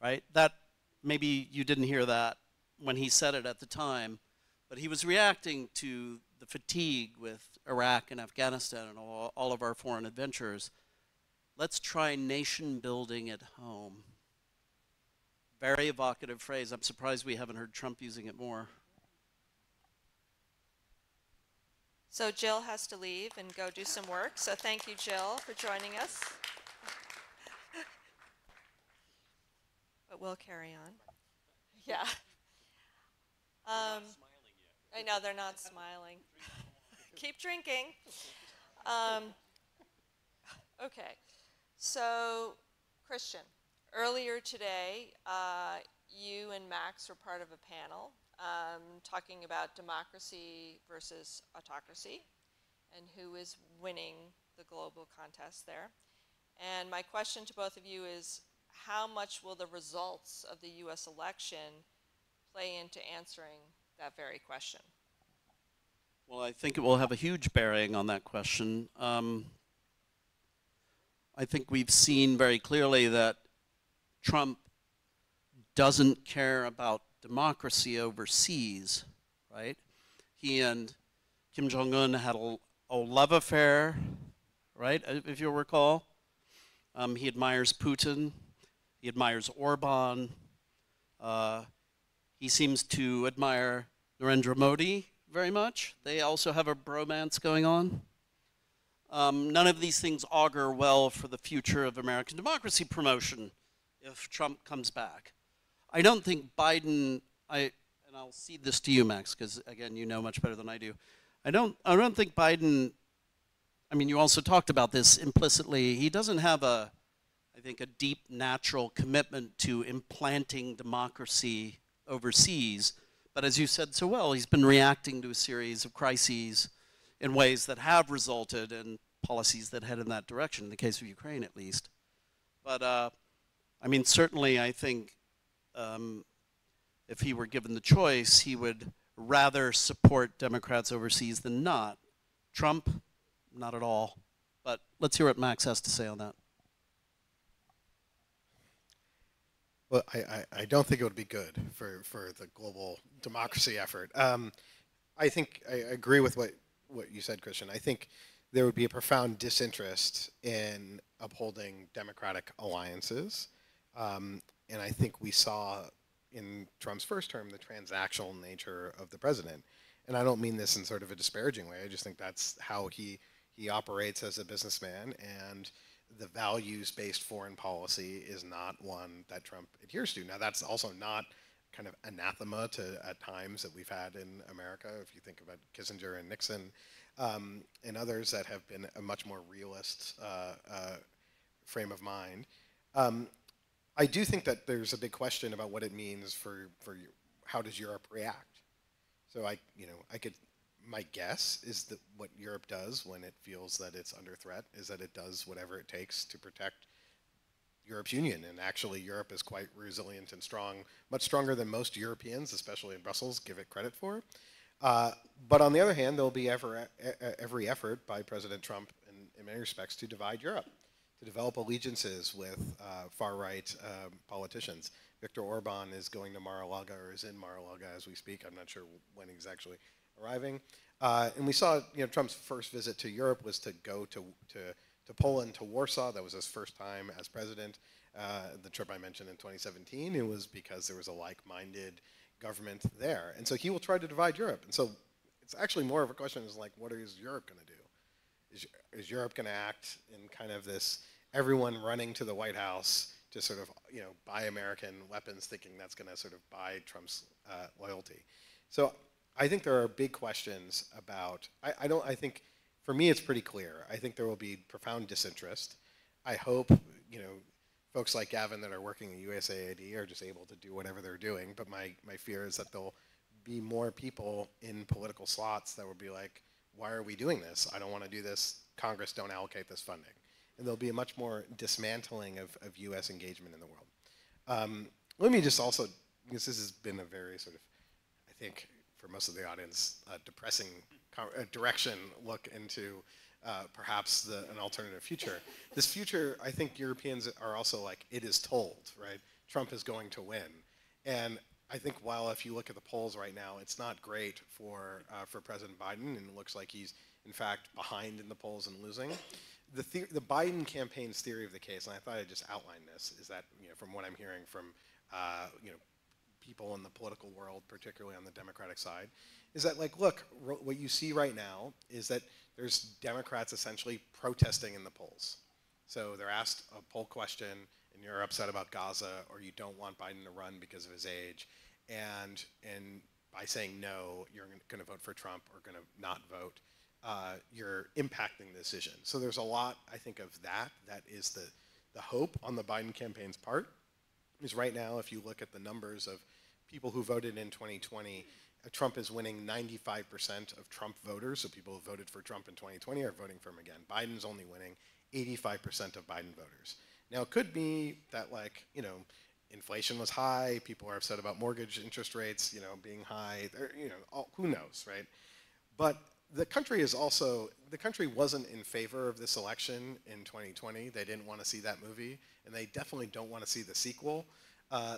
right? That, maybe you didn't hear that when he said it at the time, but he was reacting to the fatigue with Iraq and Afghanistan and all of our foreign adventures. Let's try nation building at home. Very evocative phrase. I'm surprised we haven't heard Trump using it more. So Jill has to leave and go do some work. So thank you, Jill, for joining us. But we'll carry on. Yeah. I know they're not smiling. Keep drinking. Okay. So, Christian, earlier today, you and Max were part of a panel talking about democracy versus autocracy and who is winning the global contest there. And my question to both of you is, how much will the results of the US election play into answering that very question? Well, I think it will have a huge bearing on that question. I think we've seen very clearly that Trump doesn't care about democracy overseas, right? He and Kim Jong-un had a love affair, right, if you'll recall. He admires Putin. He admires Orban. He seems to admire Narendra Modi very much. They also have a bromance going on. None of these things augur well for the future of American democracy promotion if Trump comes back. I don't think Biden, and I'll cede this to you, Max, because again, you know much better than I do. I don't think Biden, I mean, you also talked about this implicitly. He doesn't have I think, a deep natural commitment to implanting democracy overseas. But as you said so well, he's been reacting to a series of crises in ways that have resulted in policies that head in that direction, in the case of Ukraine at least. But I mean, certainly I think if he were given the choice, he would rather support Democrats overseas than not. Trump, not at all. But let's hear what Max has to say on that. Well, I don't think it would be good for the global democracy effort. I think I agree with what you said, Christian. I think there would be a profound disinterest in upholding democratic alliances. And I think we saw in Trump's first term the transactional nature of the president. And I don't mean this in sort of a disparaging way. I just think that's how he operates as a businessman, and the values-based foreign policy is not one that Trump adheres to. Now, that's also not kind of anathema to at times that we've had in America. If you think about Kissinger and Nixon and others that have been a much more realist frame of mind. I do think that there's a big question about what it means for how does Europe react. So my guess is that what Europe does when it feels that it's under threat is that it does whatever it takes to protect Europe's union. And actually Europe is quite resilient and strong, much stronger than most Europeans, especially in Brussels, give it credit for. But on the other hand, there'll be every effort by President Trump in many respects to divide Europe, to develop allegiances with far-right politicians. Viktor Orban is going to Mar-a-Lago, or is in Mar-a-Lago as we speak. I'm not sure when he's actually arriving. And we saw, Trump's first visit to Europe was to go to Poland, to Warsaw. That was his first time as president. The trip I mentioned in 2017, it was because there was a like-minded government there. And so he will try to divide Europe. And so it's actually more of a question is like, what is Europe going to do? Is Europe going to act in kind of this everyone running to the White House to sort of buy American weapons, thinking that's going to sort of buy Trump's loyalty? So I think there are big questions about. I think for me it's pretty clear. I think there will be profound disinterest. I hope folks like Gavin that are working at USAID are just able to do whatever they're doing. But my fear is that there'll be more people in political slots that will be like, why are we doing this? I don't want to do this. Congress don't allocate this funding. And there'll be a much more dismantling of U.S. engagement in the world. Let me just also, because this has been a very sort of, I think, for most of the audience, depressing direction look into perhaps an alternative future. This future, I think Europeans are also like, it is told, right? Trump is going to win. And I think while if you look at the polls right now, it's not great for President Biden, and it looks like he's in fact behind in the polls and losing. The Biden campaign's theory of the case, and I thought I'd just outline this, is that from what I'm hearing from people in the political world, particularly on the Democratic side, is that like, look, what you see right now is that there's Democrats essentially protesting in the polls. So they're asked a poll question, and you're upset about Gaza, or you don't want Biden to run because of his age, and by saying no, you're going to vote for Trump or going to not vote, you're impacting the decision. So there's a lot, I think, of that. That is the hope on the Biden campaign's part. Is right now, if you look at the numbers of people who voted in 2020, Trump is winning 95% of Trump voters. So people who voted for Trump in 2020 are voting for him again. Biden's only winning 85% of Biden voters. Now, it could be that, like, inflation was high, people are upset about mortgage interest rates, being high, who knows, right? But the country wasn't in favor of this election in 2020. They didn't want to see that movie, and they definitely don't want to see the sequel.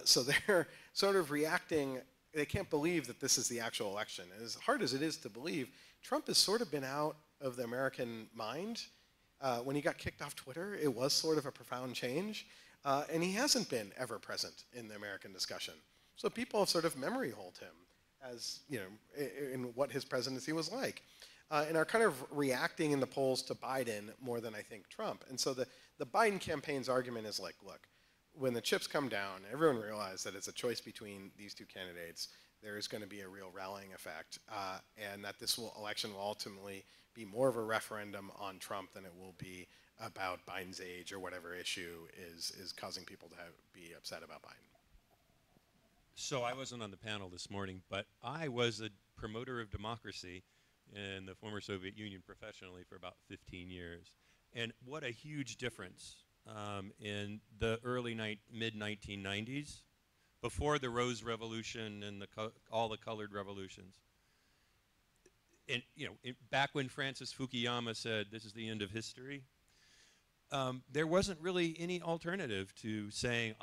So they're sort of reacting. They can't believe that this is the actual election. And as hard as it is to believe, Trump has sort of been out of the American mind. When he got kicked off Twitter, it was sort of a profound change. And he hasn't been ever present in the American discussion. So people have sort of memory hold him as, in what his presidency was like. And are kind of reacting in the polls to Biden more than I think Trump. And so the Biden campaign's argument is like, look, when the chips come down, everyone realizes that it's a choice between these two candidates. There is going to be a real rallying effect, and that this election will ultimately be more of a referendum on Trump than it will be about Biden's age or whatever issue is causing people to be upset about Biden. So I wasn't on the panel this morning, but I was a promoter of democracy in the former Soviet Union professionally for about 15 years. And what a huge difference in the early mid-1990s, before the Rose Revolution and all the colored revolutions. And back when Francis Fukuyama said, "This is the end of history," there wasn't really any alternative to saying,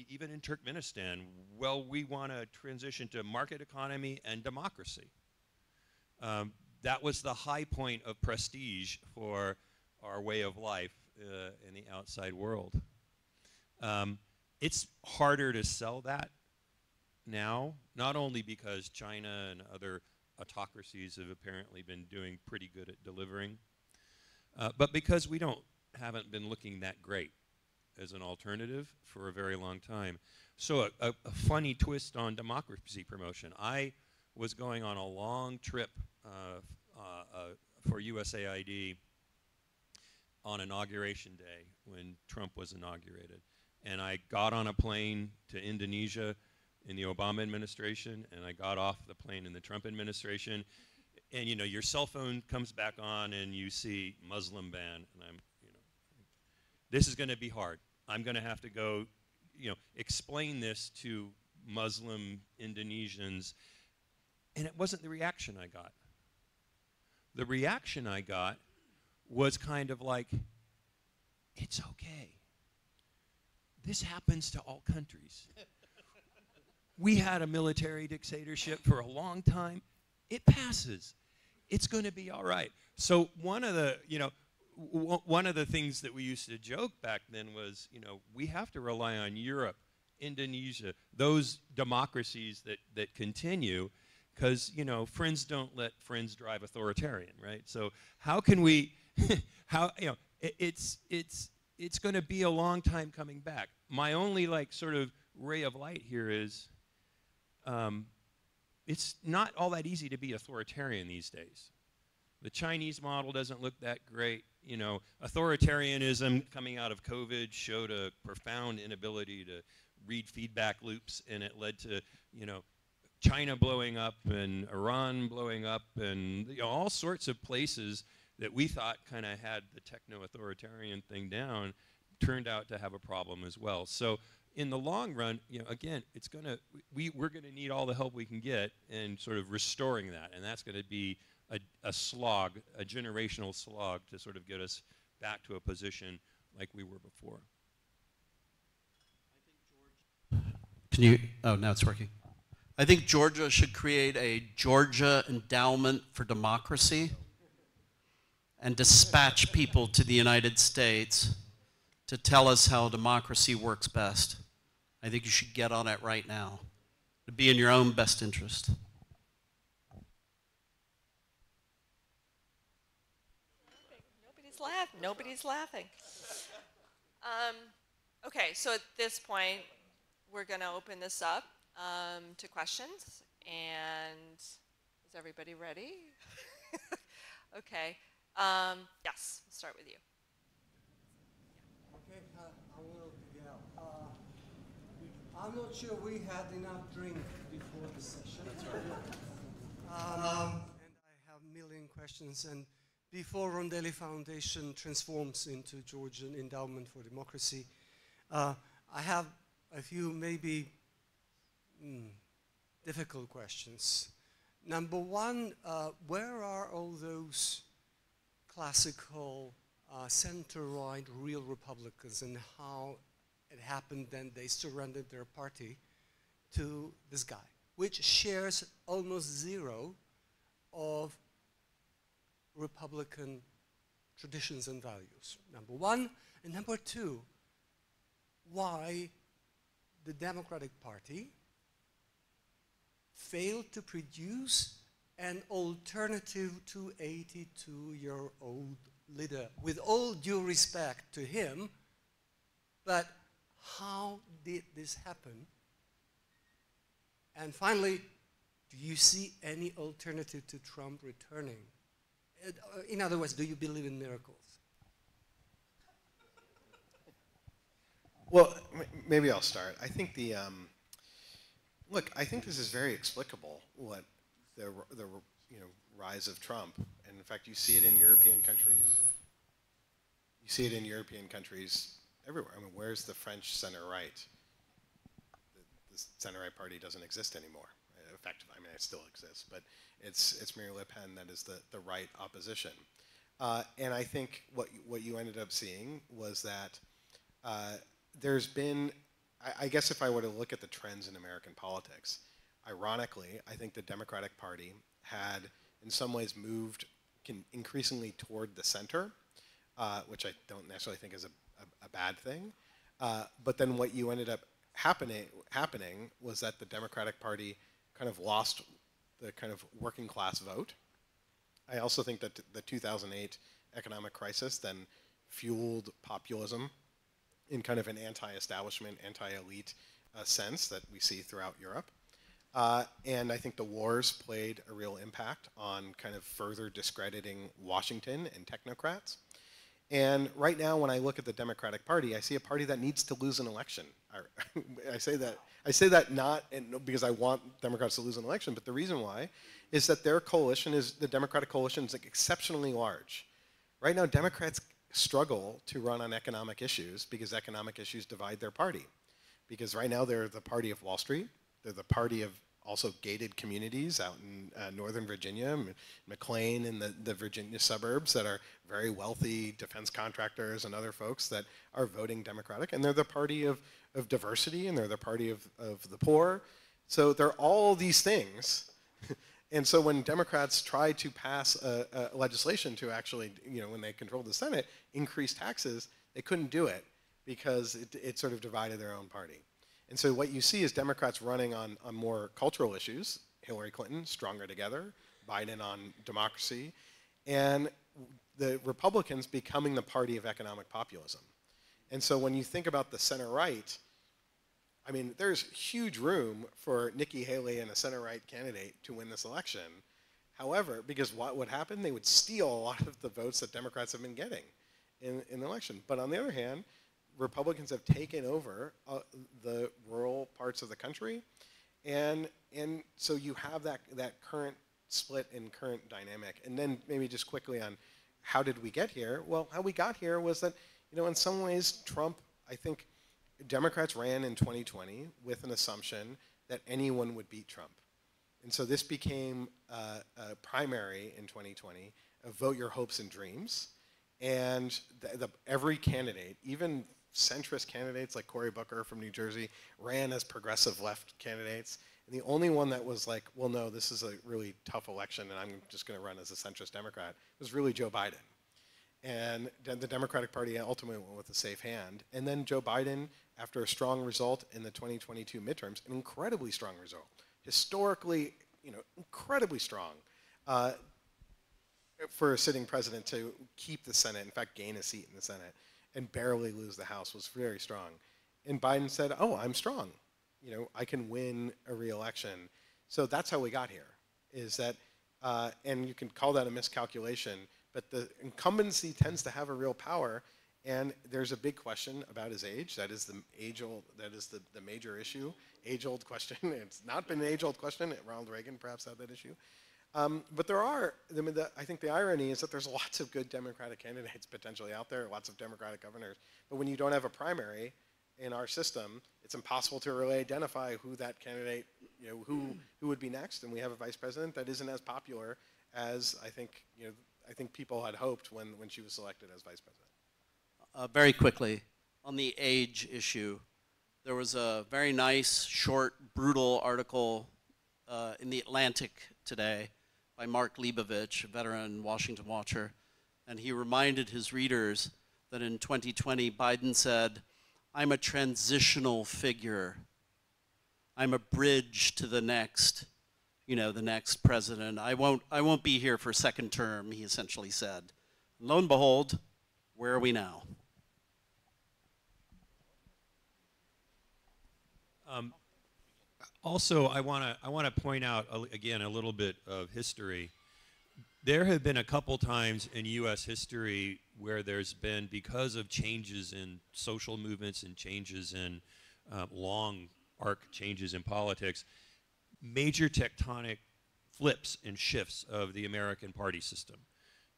even in Turkmenistan, well, we want to transition to market economy and democracy. that was the high point of prestige for our way of life in the outside world. It's harder to sell that now, not only because China and other autocracies have apparently been doing pretty good at delivering, but because we haven't been looking that great as an alternative for a very long time. So a funny twist on democracy promotion. I was going on a long trip for USAID on Inauguration Day when Trump was inaugurated. And I got on a plane to Indonesia in the Obama administration, and I got off the plane in the Trump administration. And you know, your cell phone comes back on and you see Muslim ban, and I'm, you know, this is gonna be hard. I'm gonna have to go, you know, explain this to Muslim Indonesians, and it wasn't the reaction I got. The reaction I got was kind of like, it's okay. This happens to all countries. We had a military dictatorship for a long time. It passes. It's going to be all right. So one of the, you know, one of the things that we used to joke back then was, you know, we have to rely on Europe, Indonesia, those democracies that continue, because, you know, friends don't let friends drive authoritarian, right? So how can we, how, you know, it's going to be a long time coming back. My only, like, sort of ray of light here is it's not all that easy to be authoritarian these days. The Chinese model doesn't look that great. You know, authoritarianism coming out of COVID showed a profound inability to read feedback loops, and it led to, you know, China blowing up and Iran blowing up and, you know, all sorts of places that we thought kind of had the techno-authoritarian thing down turned out to have a problem as well. So in the long run, you know, again, it's gonna, we're gonna need all the help we can get in sort of restoring that, and that's gonna be a slog, a generational slog to sort of get us back to a position like we were before. Can you, oh, now it's working. I think Georgia should create a Georgia Endowment for Democracy and dispatch people to the United States to tell us how democracy works best. I think you should get on it right now. It'd be in your own best interest. Nobody's laughing. Nobody's laughing. Okay, so at this point, we're going to open this up to questions. And is everybody ready? Okay. Yes, we'll start with you. Okay, I will, yeah. I'm not sure we had enough drink before the session. That's right. And I have a million questions. And before Rondeli Foundation transforms into Georgian Endowment for Democracy, I have a few maybe difficult questions. Number one, where are all those classical center-right real Republicans, and how it happened then they surrendered their party to this guy, which shares almost zero of Republican traditions and values, number one. And number two, why the Democratic Party failed to produce an alternative to 82-year-old leader, with all due respect to him. But how did this happen? And finally, do you see any alternative to Trump returning? In other words, do you believe in miracles? Well, maybe I'll start. I think the look. I think this is very explicable. What the you know, rise of Trump, and in fact, you see it in European countries. You see it in European countries everywhere. I mean, where's the French center right? The center right party doesn't exist anymore. In fact, I mean, it still exists, but it's Marine Le Pen that is the right opposition. And I think what you ended up seeing was that there's been, I guess if I were to look at the trends in American politics, ironically, I think the Democratic Party had in some ways moved increasingly toward the center, which I don't necessarily think is a bad thing. But then what you ended up happening was that the Democratic Party kind of lost the kind of working class vote. I also think that the 2008 economic crisis then fueled populism in kind of an anti-establishment, anti-elite sense that we see throughout Europe. And I think the wars played a real impact on kind of further discrediting Washington and technocrats. And right now, when I look at the Democratic Party, I see a party that needs to lose an election. I say that not because I want Democrats to lose an election, but the reason why is that their coalition the Democratic coalition is like exceptionally large. Right now, Democrats struggle to run on economic issues because economic issues divide their party. Because right now, they're the party of Wall Street. They're the party of also gated communities out in Northern Virginia, McLean and the Virginia suburbs that are very wealthy defense contractors and other folks that are voting Democratic. And they're the party of diversity, and they're the party of the poor. So they're all these things. And so when Democrats try to pass a legislation to actually, when they controlled the Senate, increase taxes, they couldn't do it because it sort of divided their own party. And so what you see is Democrats running on more cultural issues, Hillary Clinton, Stronger Together, Biden on democracy, and the Republicans becoming the party of economic populism. And so when you think about the center-right, I mean, there's huge room for Nikki Haley and a center-right candidate to win this election. However, because what would happen? They would steal a lot of the votes that Democrats have been getting in the election. But on the other hand, Republicans have taken over the rural parts of the country, and so you have that current split and current dynamic. And then maybe just quickly on how did we get here? Well, how we got here was that, in some ways, Trump, I think Democrats ran in 2020 with an assumption that anyone would beat Trump. And so this became a primary in 2020, vote your hopes and dreams. And every candidate, even centrist candidates like Cory Booker from New Jersey, ran as progressive left candidates. And the only one that was like, well, no, this is a really tough election and I'm just going to run as a centrist Democrat was really Joe Biden. And the Democratic Party ultimately went with a safe hand. And then Joe Biden, after a strong result in the 2022 midterms, an incredibly strong result, historically, incredibly strong for a sitting president to keep the Senate, in fact, gain a seat in the Senate, and barely lose the House was very strong. And Biden said, oh, I'm strong. I can win a re-election. So that's how we got here, is that, and you can call that a miscalculation, but the incumbency tends to have a real power, and there's a big question about his age. That is the age-old, that is the major issue, age-old question. It's not been an age-old question. Ronald Reagan perhaps had that issue. But there are, I think the irony is that there's lots of good Democratic candidates potentially out there, lots of Democratic governors. But when you don't have a primary in our system, it's impossible to really identify who that candidate, who would be next. And we have a vice president that isn't as popular as I think people had hoped when she was selected as vice president. Very quickly, on the age issue, there was a very nice, short, brutal article in the Atlantic today by Mark Leibovich, a veteran Washington watcher, and he reminded his readers that in 2020, Biden said, I'm a transitional figure. I'm a bridge to the next, the next president. I won't be here for second term, he essentially said. Lo and behold, where are we now? Also, I want to point out again a little bit of history. There have been a couple times in U.S. history where there's been, because of changes in social movements and changes in long arc changes in politics, major tectonic flips and shifts of the American party system.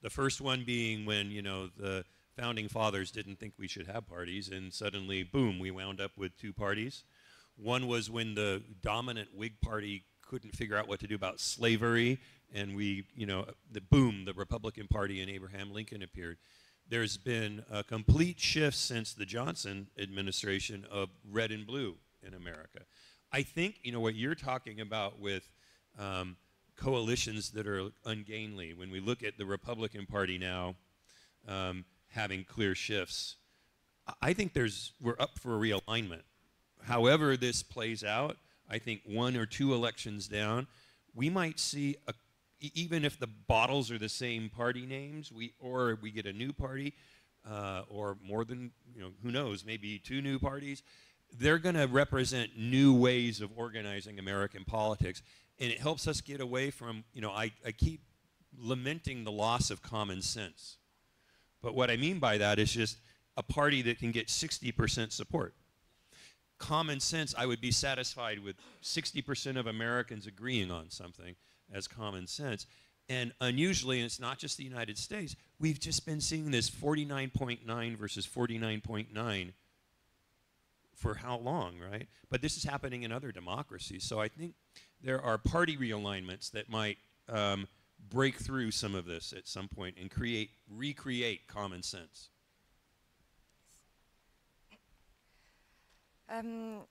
The first one being when the founding fathers didn't think we should have parties, and suddenly, boom, we wound up with two parties. One was when the dominant Whig Party couldn't figure out what to do about slavery, and the Republican Party and Abraham Lincoln appeared. There's been a complete shift since the Johnson administration of red and blue in America. I think, what you're talking about with coalitions that are ungainly. When we look at the Republican Party now having clear shifts, I think we're up for a realignment. However this plays out, I think 1 or 2 elections down, we might see, even if the bottles are the same party names, or we get a new party, or more than, who knows, maybe 2 new parties, they're going to represent new ways of organizing American politics. And it helps us get away from, I keep lamenting the loss of common sense. But what I mean by that is just a party that can get 60% support. Common sense, I would be satisfied with 60% of Americans agreeing on something as common sense. And unusually, and it's not just the United States, we've just been seeing this 49.9 versus 49.9 for how long, right? But this is happening in other democracies. So I think there are party realignments that might break through some of this at some point and recreate common sense.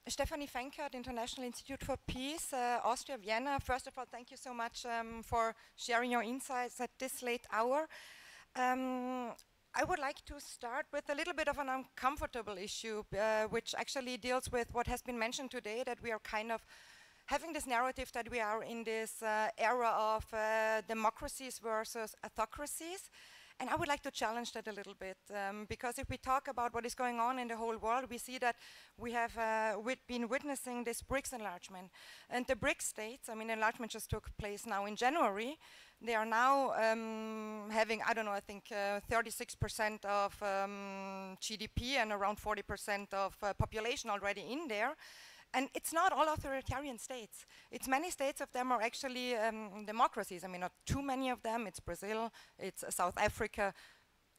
Stephanie Fenkert, International Institute for Peace, Austria, Vienna. First of all, thank you so much for sharing your insights at this late hour. I would like to start with a little bit of an uncomfortable issue, which actually deals with what has been mentioned today, that we are kind of having this narrative that we are in this era of democracies versus autocracies. And I would like to challenge that a little bit, because if we talk about what is going on in the whole world, we see that we have been witnessing this BRICS enlargement. And the BRICS states, I mean, enlargement just took place now in January. They are now having, I don't know, I think 36% of GDP and around 40% of population already in there. And it's not all authoritarian states. It's many states of them are actually democracies. I mean, not too many of them. It's Brazil, it's South Africa,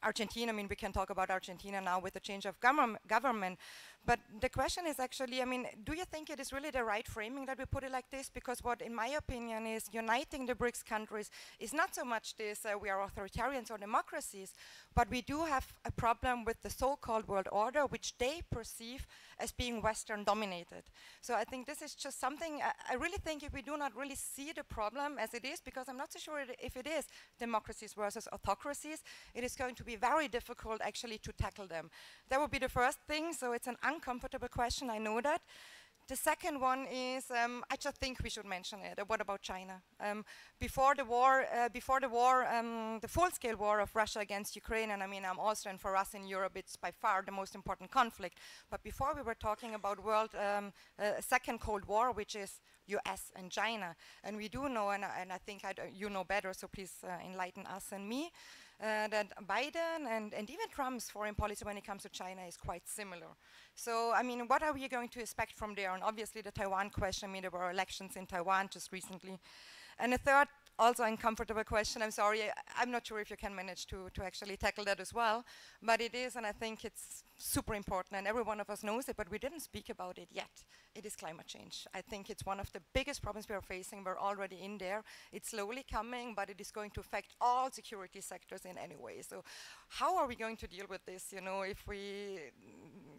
Argentina. I mean, we can talk about Argentina now with the change of government. But the question is actually, I mean, do you think it is really the right framing that we put it like this? Because what, in my opinion, is uniting the BRICS countries is not so much this, we are authoritarians or democracies, but we do have a problem with the so-called world order, which they perceive as being Western dominated. So I think this is just something, I really think if we do not really see the problem as it is, because I'm not so sure if it is democracies versus autocracies, it is going to be very difficult actually to tackle them. That would be the first thing, so it's an uncomfortable question, I know that. The second one is, I just think we should mention it. What about China? Before the full-scale war of Russia against Ukraine, and I mean, I'm Austrian, for us in Europe, it's by far the most important conflict. But before we were talking about second Cold War, which is US and China. And we do know, and I think you know better, so please enlighten us and me, that Biden and even Trump's foreign policy when it comes to China is quite similar. So, I mean, what are we going to expect from there? And obviously the Taiwan question, I mean, there were elections in Taiwan just recently. And a third, also uncomfortable question, I'm sorry, I'm not sure if you can manage to actually tackle that as well, but it is, and I think it's super important, and every one of us knows it, but we didn't speak about it yet. It is climate change. I think it's one of the biggest problems we are facing. We're already in there. It's slowly coming, but it is going to affect all security sectors in any way. So how are we going to deal with this, you know, if we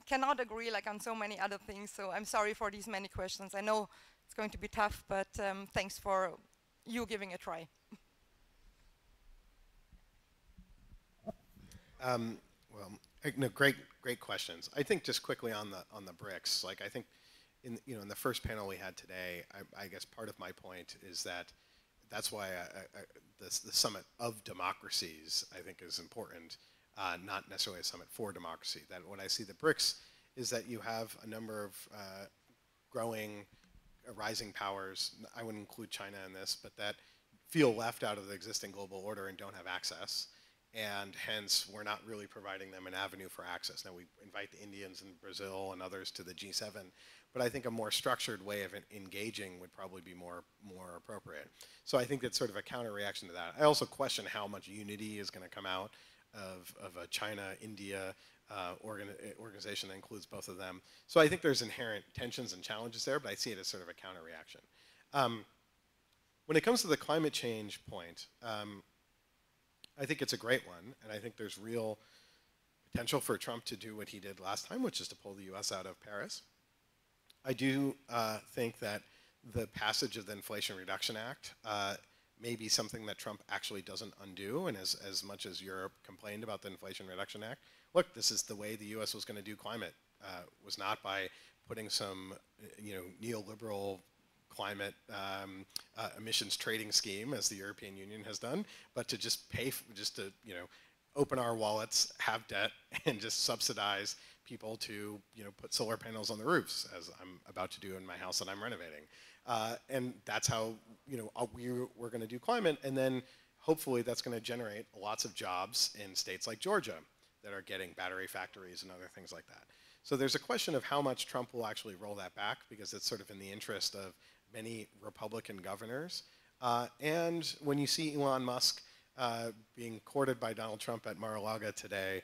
cannot agree like on so many other things? So I'm sorry for these many questions. I know it's going to be tough, but thanks for you giving a try. Well, no, great questions. I think just quickly on the BRICS, like I think in the first panel we had today, I guess part of my point is that's why the summit of democracies I think is important, not necessarily a summit for democracy. That when I see the BRICS is that you have a number of growing rising powers, I wouldn't include China in this, but that feel left out of the existing global order and don't have access. And hence, we're not really providing them an avenue for access. Now, we invite the Indians and Brazil and others to the G7, but I think a more structured way of engaging would probably be more appropriate. So I think that's sort of a counter-reaction to that. I also question how much unity is going to come out of a China-India organization that includes both of them. So I think there's inherent tensions and challenges there, but I see it as sort of a counter-reaction. When it comes to the climate change point, I think it's a great one, and I think there's real potential for Trump to do what he did last time, which is to pull the US out of Paris. I do think that the passage of the Inflation Reduction Act maybe something that Trump actually doesn't undo. And as much as Europe complained about the Inflation Reduction Act, look, this is the way the U.S. was going to do climate. Was not by putting some, neoliberal climate emissions trading scheme, as the European Union has done, but to just pay, open our wallets, have debt, and just subsidize people to, put solar panels on the roofs, as I'm about to do in my house that I'm renovating. And that's how, we're going to do climate. And then hopefully that's going to generate lots of jobs in states like Georgia that are getting battery factories and other things like that. So there's a question of how much Trump will actually roll that back, because it's sort of in the interest of many Republican governors. And when you see Elon Musk being courted by Donald Trump at Mar-a-Lago today,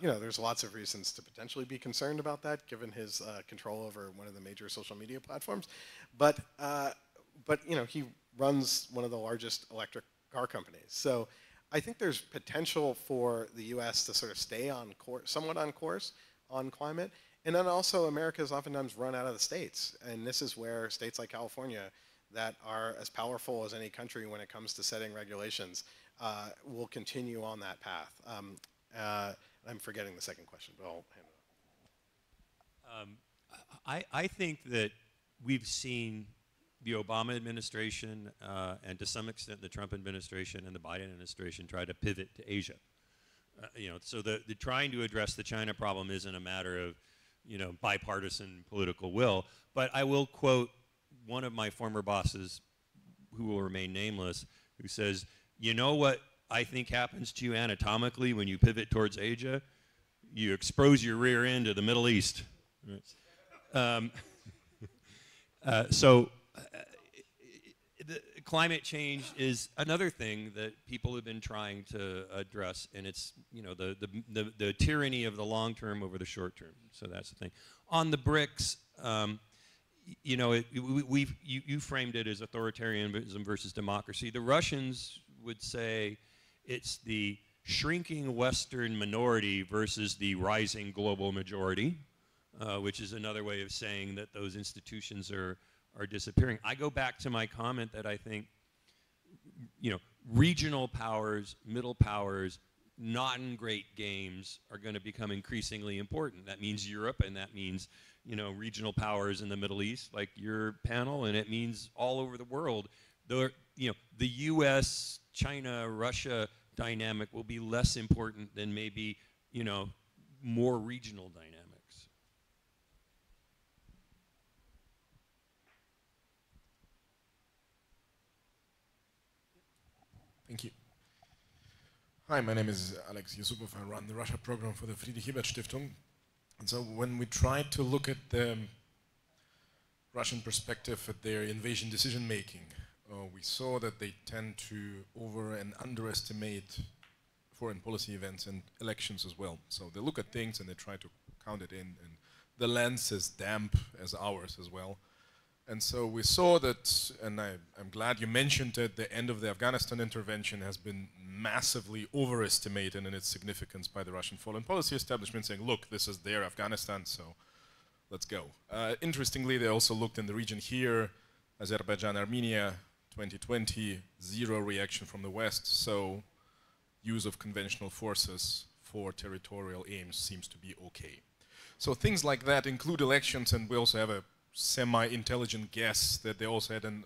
there's lots of reasons to potentially be concerned about that, given his control over one of the major social media platforms. But he runs one of the largest electric car companies. So I think there's potential for the U.S. to sort of stay on course, somewhat on course, on climate. And then also America is oftentimes run out of the states. And this is where states like California, that are as powerful as any country when it comes to setting regulations, will continue on that path. I'm forgetting the second question, but I'll hand it off. I think that we've seen the Obama administration and to some extent the Trump administration and the Biden administration try to pivot to Asia. So the trying to address the China problem isn't a matter of, bipartisan political will. But I will quote one of my former bosses, who will remain nameless, who says, "You know what I think happens to you anatomically when you pivot towards Asia? You expose your rear end to the Middle East." Right? The climate change is another thing that people have been trying to address, and it's the tyranny of the long term over the short term. So that's the thing. On the BRICS, you framed it as authoritarianism versus democracy. The Russians would say it's the shrinking Western minority versus the rising global majority, which is another way of saying that those institutions are disappearing. I go back to my comment that I think, regional powers, middle powers, not in great games are going to become increasingly important. That means Europe, and that means, regional powers in the Middle East, like your panel, and it means all over the world. The U.S., China, Russia dynamic will be less important than maybe, more regional dynamics. Thank you. Hi, my name is Alex Yusupov. I run the Russia program for the Friedrich Ebert Stiftung. And so when we tried to look at the Russian perspective at their invasion decision-making, we saw that they tend to over and underestimate foreign policy events and elections as well. So they look at things and they try to count it in, and the lens is damp as ours as well. And so we saw that, and I'm glad you mentioned it, the end of the Afghanistan intervention has been massively overestimated in its significance by the Russian foreign policy establishment, saying, look, this is their Afghanistan, so let's go. Interestingly, they also looked in the region here, Azerbaijan, Armenia, 2020, zero reaction from the West, so use of conventional forces for territorial aims seems to be okay. So things like that include elections, and we also have a semi-intelligent guess that they also had an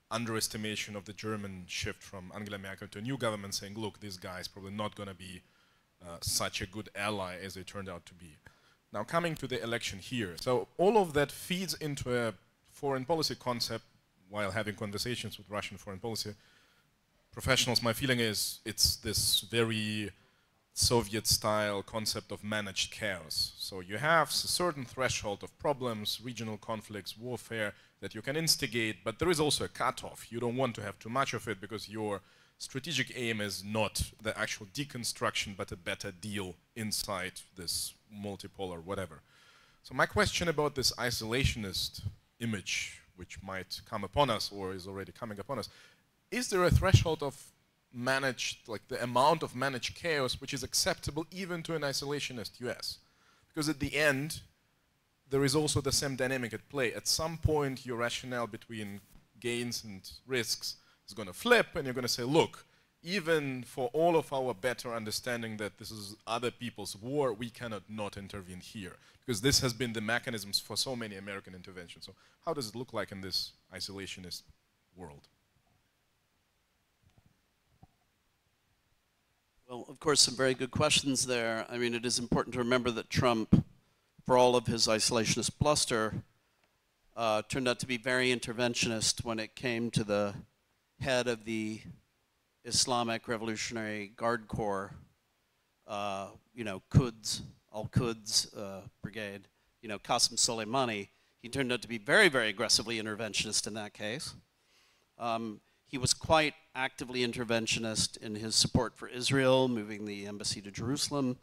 underestimation of the German shift from Angela Merkel to a new government, saying, look, this guy is probably not going to be such a good ally as they turned out to be. Now coming to the election here, so all of that feeds into a foreign policy concept while having conversations with Russian foreign policy professionals. My feeling is it's this very Soviet-style concept of managed chaos. So you have a certain threshold of problems, regional conflicts, warfare that you can instigate, but there is also a cutoff. You don't want to have too much of it because your strategic aim is not the actual deconstruction, but a better deal inside this multipolar whatever. So my question about this isolationist image, which might come upon us or is already coming upon us, is there a threshold of managed, like the amount of managed chaos which is acceptable even to an isolationist US? Because at the end, there is also the same dynamic at play. At some point, your rationale between gains and risks is going to flip, and you're going to say, look, even for all of our better understanding that this is other people's war, we cannot not intervene here. Because this has been the mechanisms for so many American interventions. So how does it look like in this isolationist world? Well, of course, some very good questions there. I mean, it is important to remember that Trump, for all of his isolationist bluster, turned out to be very interventionist when it came to the head of the Islamic Revolutionary Guard Corps, you know, Al-Quds brigade, you know, Qasem Soleimani. He turned out to be very, very aggressively interventionist in that case. He was quite actively interventionist in his support for Israel, moving the embassy to Jerusalem.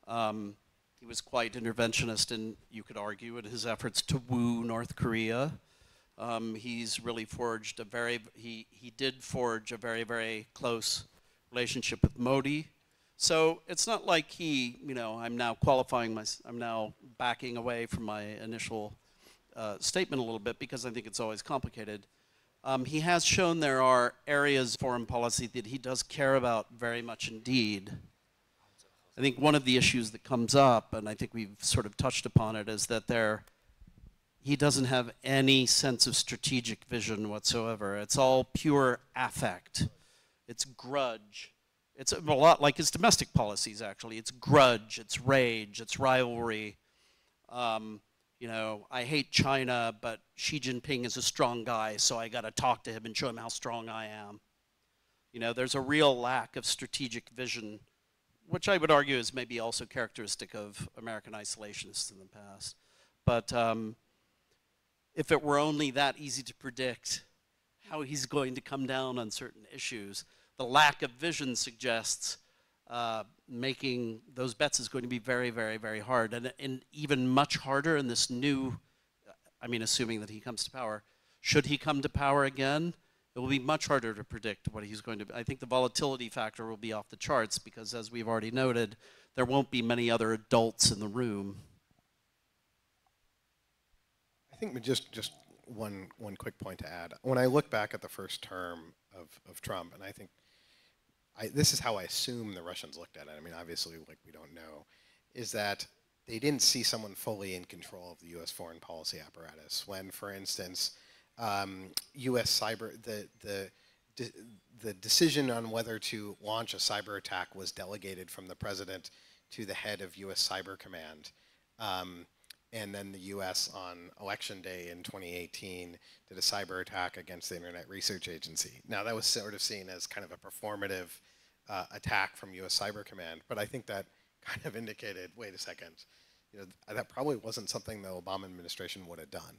He was quite interventionist in, you could argue, in his efforts to woo North Korea. He's really forged a he did forge a very, very close relationship with Modi. So it's not like he, you know, I'm now backing away from my initial statement a little bit because I think it's always complicated. He has shown there are areas of foreign policy that he does care about very much indeed. I think one of the issues that comes up, and I think we've sort of touched upon it, is that he doesn't have any sense of strategic vision whatsoever. It's all pure affect. It's grudge. It's a lot like his domestic policies, actually. It's grudge, it's rage, it's rivalry. You know, I hate China, but Xi Jinping is a strong guy, so I got to talk to him and show him how strong I am. You know, there's a real lack of strategic vision, which I would argue is maybe also characteristic of American isolationists in the past. But if it were only that easy to predict how he's going to come down on certain issues, the lack of vision suggests making those bets is going to be very, very, very hard. And even much harder in this new, I mean, assuming that he comes to power. Should he come to power again, it will be much harder to predict what he's going to be. I think the volatility factor will be off the charts because, as we've already noted, there won't be many other adults in the room. I think just one quick point to add. When I look back at the first term of Trump, and I think this is how I assume the Russians looked at it. I mean, obviously, like, we don't know, is that they didn't see someone fully in control of the U.S. foreign policy apparatus. When, for instance, U.S. cyber, the decision on whether to launch a cyber attack was delegated from the president to the head of U.S. Cyber Command. And then the U.S. on Election Day in 2018 did a cyber attack against the Internet Research Agency. Now, that was sort of seen as kind of a performative attack from U.S. Cyber Command, but I think that kind of indicated, wait a second, you know, that probably wasn't something the Obama administration would have done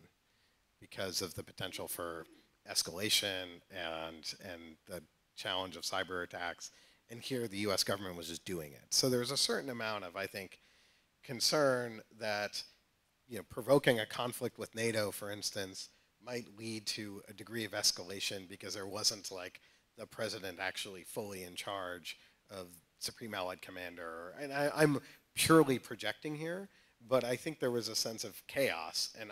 because of the potential for escalation and the challenge of cyber attacks. And here, the U.S. government was just doing it. So there was a certain amount of, I think, concern that, you know, provoking a conflict with NATO, for instance, might lead to a degree of escalation because there wasn't, like, the president actually fully in charge of Supreme Allied Commander. And I'm purely projecting here, but I think there was a sense of chaos, and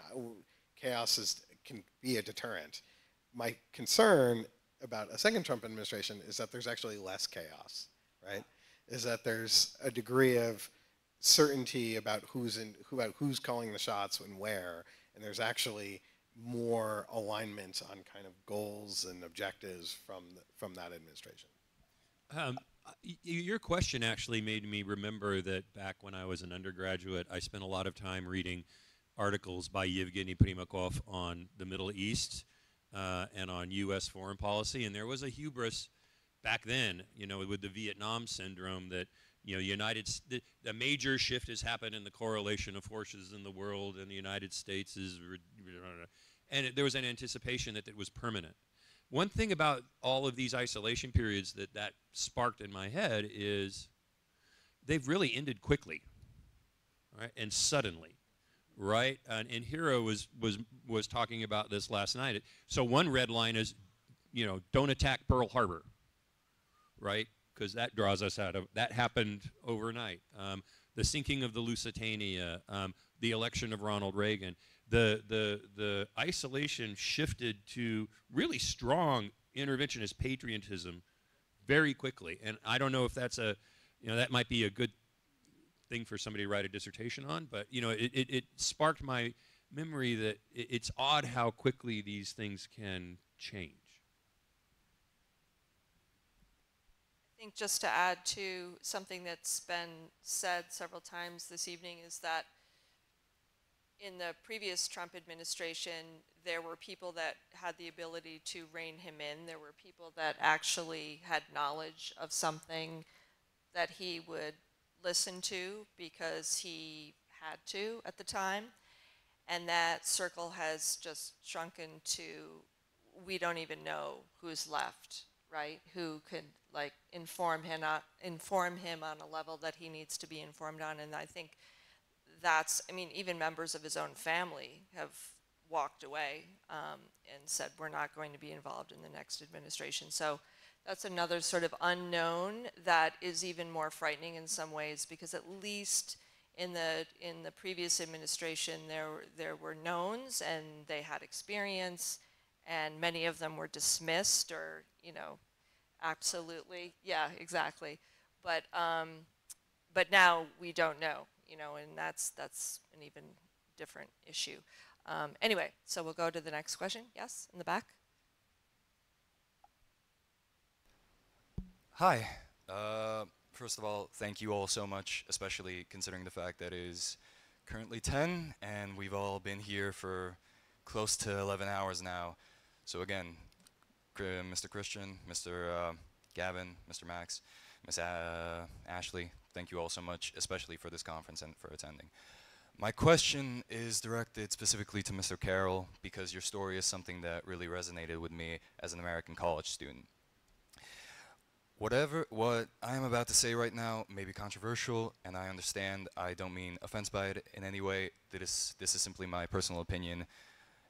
chaos can be a deterrent. My concern about a second Trump administration is that there's actually less chaos, right? Is that there's a degree of certainty about who's calling the shots and where, and there's actually more alignment on kind of goals and objectives from that administration. Your question actually made me remember that back when I was an undergraduate, I spent a lot of time reading articles by Yevgeny Primakov on the Middle East and on U.S. foreign policy, and there was a hubris back then, you know, with the Vietnam syndrome that, you know, a major shift has happened in the correlation of forces in the world, and the United States is, and there was an anticipation that it was permanent. One thing about all of these isolation periods that sparked in my head is they've really ended quickly, right, and suddenly, right? And Hiro was talking about this last night. So one red line is, you know, don't attack Pearl Harbor, right? Because that draws us out of, that happened overnight. The sinking of the Lusitania, the election of Ronald Reagan, the isolation shifted to really strong interventionist patriotism very quickly. And I don't know if that's that might be a good thing for somebody to write a dissertation on, but it sparked my memory that it's odd how quickly these things can change. I think just to add to something that's been said several times this evening is that in the previous Trump administration, there were people that had the ability to rein him in. There were people that actually had knowledge of something that he would listen to because he had to at the time. And that circle has just shrunken to, we don't even know who's left, right? Who could like inform him on a level that he needs to be informed on. And I think that's, I mean, even members of his own family have walked away and said, we're not going to be involved in the next administration. So that's another sort of unknown that is even more frightening in some ways, because at least in the previous administration, there were knowns and they had experience, and many of them were dismissed or, absolutely, yeah, exactly. But now we don't know, and that's an even different issue. Anyway, so we'll go to the next question. Yes, in the back. Hi. First of all, thank you all so much, especially considering the fact that it is currently 10 and we've all been here for close to 11 hours now. So again, Mr. Christian, Mr. Gavin, Mr. Max, Ms. Ashley, thank you all so much, especially for this conference and for attending. My question is directed specifically to Mr. Caryl, because your story is something that really resonated with me as an American college student. What I am about to say right now may be controversial, and I understand. I don't mean offense by it in any way. This is simply my personal opinion,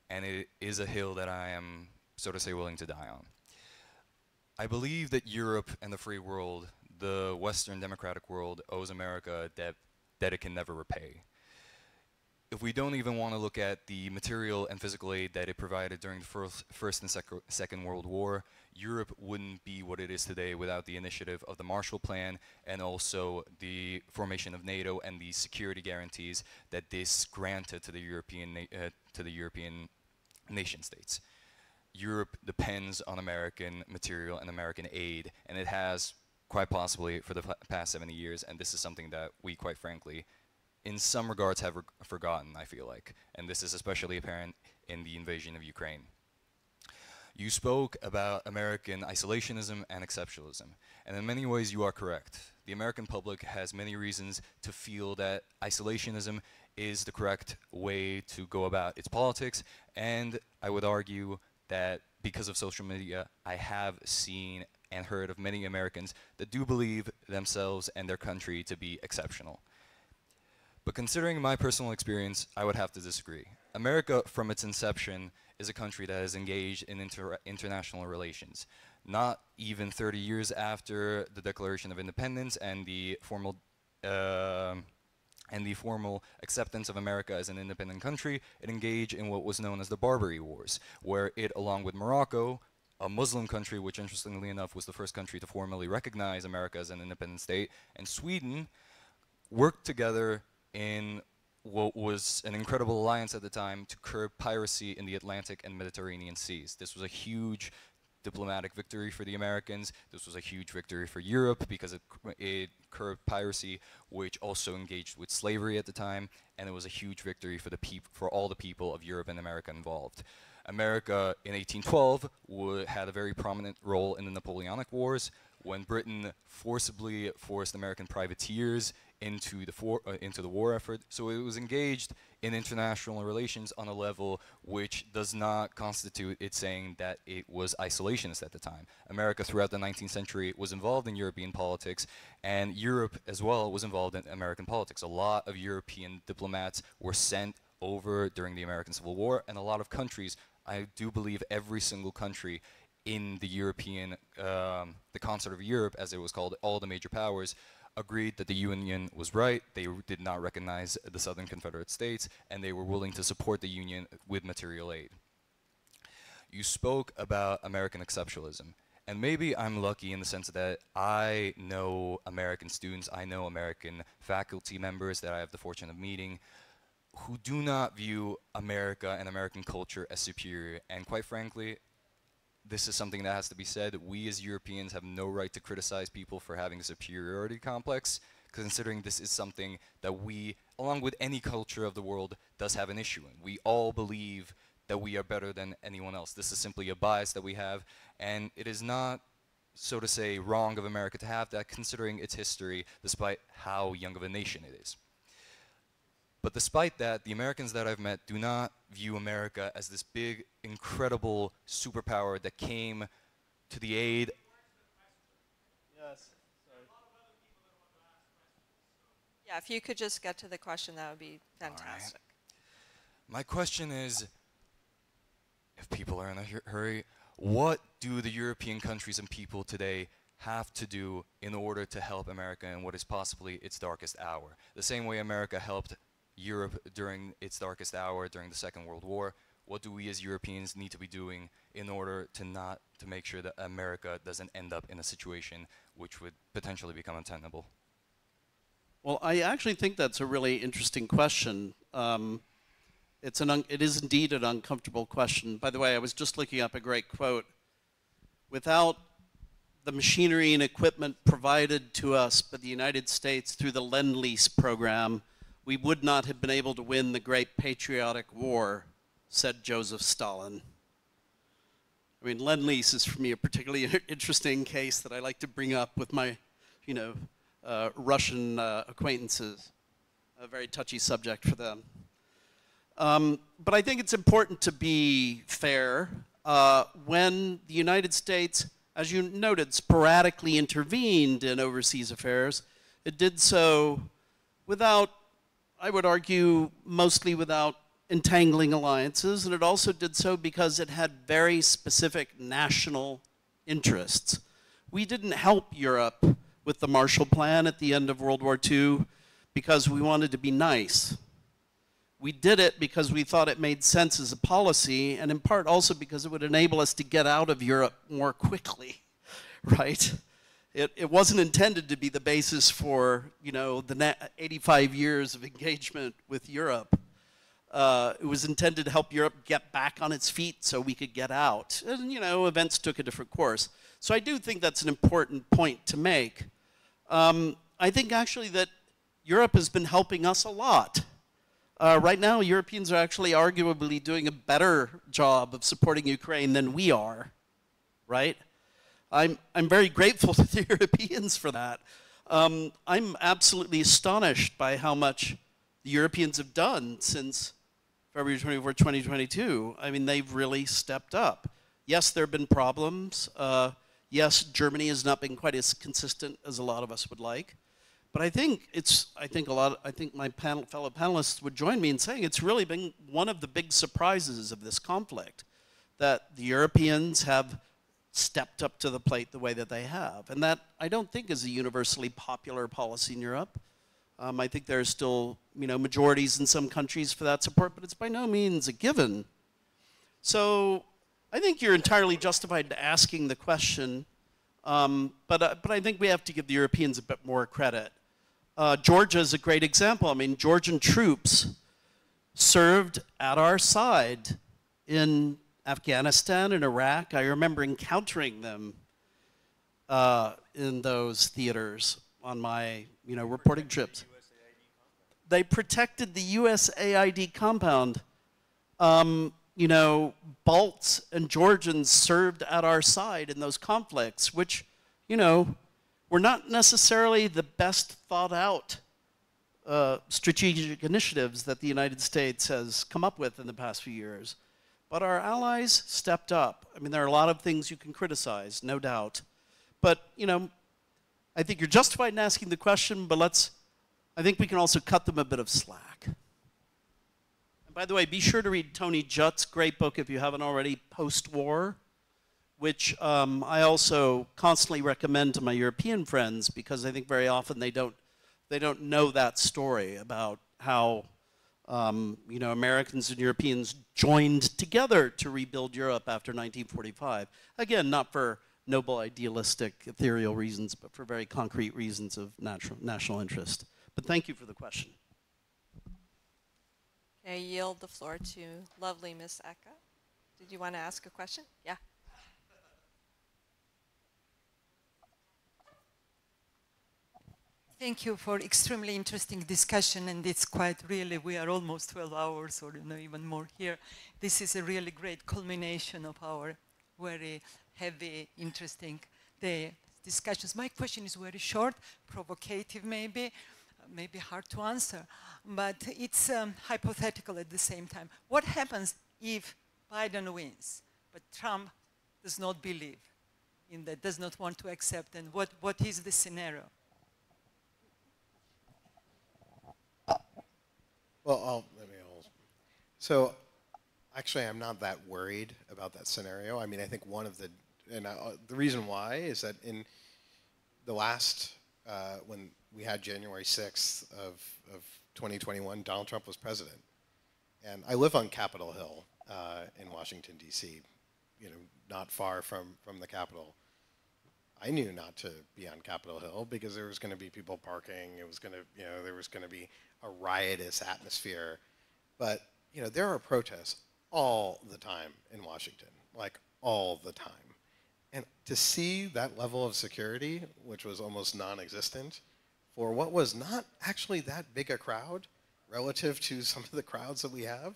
and it is a hill that I am, so to say, willing to die on. I believe that Europe and the free world, the Western democratic world, owes America a debt that it can never repay. If we don't even want to look at the material and physical aid that it provided during the First and Second World War, Europe wouldn't be what it is today without the initiative of the Marshall Plan and also the formation of NATO and the security guarantees that this granted to the European nation states. Europe depends on American material and American aid, and it has quite possibly for the past 70 years, and this is something that we, quite frankly, in some regards have forgotten, I feel like, and this is especially apparent in the invasion of Ukraine. You spoke about American isolationism and exceptionalism, and in many ways you are correct. The American public has many reasons to feel that isolationism is the correct way to go about its politics, and I would argue that because of social media, I have seen and heard of many Americans that do believe themselves and their country to be exceptional. But considering my personal experience, I would have to disagree. America, from its inception, is a country that is engaged in international relations. Not even 30 years after the Declaration of Independence and the formal acceptance of America as an independent country, it engaged in what was known as the Barbary Wars, where it, along with Morocco, a Muslim country, which interestingly enough was the first country to formally recognize America as an independent state, and Sweden, worked together in what was an incredible alliance at the time to curb piracy in the Atlantic and Mediterranean seas. This was a huge diplomatic victory for the Americans. This was a huge victory for Europe because it curbed piracy, which also engaged with slavery at the time, and it was a huge victory for all the people of Europe and America involved. America in 1812 had a very prominent role in the Napoleonic Wars, when Britain forcibly forced American privateers into the war effort. So it was engaged in international relations on a level which does not constitute it saying that it was isolationist at the time. America throughout the 19th century was involved in European politics, and Europe as well was involved in American politics. A lot of European diplomats were sent over during the American Civil War, and a lot of countries, I do believe every single country in the European, the Concert of Europe, as it was called, all the major powers, agreed that the Union was right. They did not recognize the Southern Confederate States, and they were willing to support the Union with material aid. you spoke about American exceptionalism. And maybe I'm lucky in the sense that I know American students, I know American faculty members that I have the fortune of meeting, who do not view America and American culture as superior. And quite frankly, this is something that has to be said. We as Europeans have no right to criticize people for having a superiority complex, considering this is something that we, along with any culture of the world, does have an issue in. We all believe that we are better than anyone else. This is simply a bias that we have, and it is not, so to say, wrong of America to have that, considering its history, despite how young of a nation it is. But despite that, the Americans that I've met do not view America as this big, incredible superpower that came to the aid. Yes. Yeah, if you could just get to the question, that would be fantastic. My question is, if people are in a hurry, what do the European countries and people today have to do in order to help America in what is possibly its darkest hour? The same way America helped Europe during its darkest hour during the Second World War, what do we as Europeans need to be doing in order to make sure that America doesn't end up in a situation which would potentially become untenable? Well, I actually think that's a really interesting question. It is indeed an uncomfortable question. By the way, I was just looking up a great quote. Without the machinery and equipment provided to us by the United States through the Lend-Lease program, we would not have been able to win the Great Patriotic War, said Joseph Stalin. I mean, Lend-Lease is for me a particularly interesting case that I like to bring up with my, Russian acquaintances. A very touchy subject for them. But I think it's important to be fair. When the United States, as you noted, sporadically intervened in overseas affairs, it did so without, I would argue, mostly without entangling alliances, and it also did so because it had very specific national interests. We didn't help Europe with the Marshall Plan at the end of World War II because we wanted to be nice. We did it because we thought it made sense as a policy, and in part also because it would enable us to get out of Europe more quickly, right? It wasn't intended to be the basis for, the 85 years of engagement with Europe. It was intended to help Europe get back on its feet so we could get out. And, events took a different course. So I do think that's an important point to make. I think actually that Europe has been helping us a lot. Right now, Europeans are actually arguably doing a better job of supporting Ukraine than we are, right? I'm very grateful to the Europeans for that. I'm absolutely astonished by how much the Europeans have done since February 24, 2022. I mean, they've really stepped up. Yes, there have been problems. Yes, Germany has not been quite as consistent as a lot of us would like. But I think my fellow panelists would join me in saying it's really been one of the big surprises of this conflict, that the Europeans have stepped up to the plate the way that they have. And that, I don't think, is a universally popular policy in Europe. I think there are still, majorities in some countries for that support, but it's by no means a given. So I think you're entirely justified in asking the question, but I think we have to give the Europeans a bit more credit. Georgia is a great example. I mean, Georgian troops served at our side in Afghanistan and Iraq. I remember encountering them in those theaters on my, reporting trips. They protected the USAID compound. Balts and Georgians served at our side in those conflicts, which, were not necessarily the best thought out strategic initiatives that the United States has come up with in the past few years. But our allies stepped up. I mean, there are a lot of things you can criticize, no doubt. But, I think you're justified in asking the question, but I think we can also cut them a bit of slack. And by the way, be sure to read Tony Jutt's great book, if you haven't already, Post-War, which I also constantly recommend to my European friends, because I think very often they don't know that story about how You know, Americans and Europeans joined together to rebuild Europe after 1945. Again, not for noble, idealistic, ethereal reasons, but for very concrete reasons of national interest. But thank you for the question. I yield the floor to lovely Miss Eka. Did you want to ask a question? Yeah. Thank you for extremely interesting discussion, and it's quite really, we are almost 12 hours or even more here. This is a really great culmination of our very heavy, interesting discussions. My question is very short, provocative maybe hard to answer, but it's hypothetical at the same time. What happens if Biden wins, but Trump does not believe in that, does not want to accept, and what is the scenario? Well, so actually I'm not that worried about that scenario. I mean, I think one of the, and the reason why is that in the last, when we had January 6th of 2021, Donald Trump was president. And I live on Capitol Hill in Washington, D.C., you know, not far from the Capitol. I knew not to be on Capitol Hill because there was going to be people parking. It was going to, you know, there was going to be a riotous atmosphere. But, you know, there are protests all the time in Washington, like all the time. And to see that level of security, which was almost non-existent, for what was not actually that big a crowd relative to some of the crowds that we have,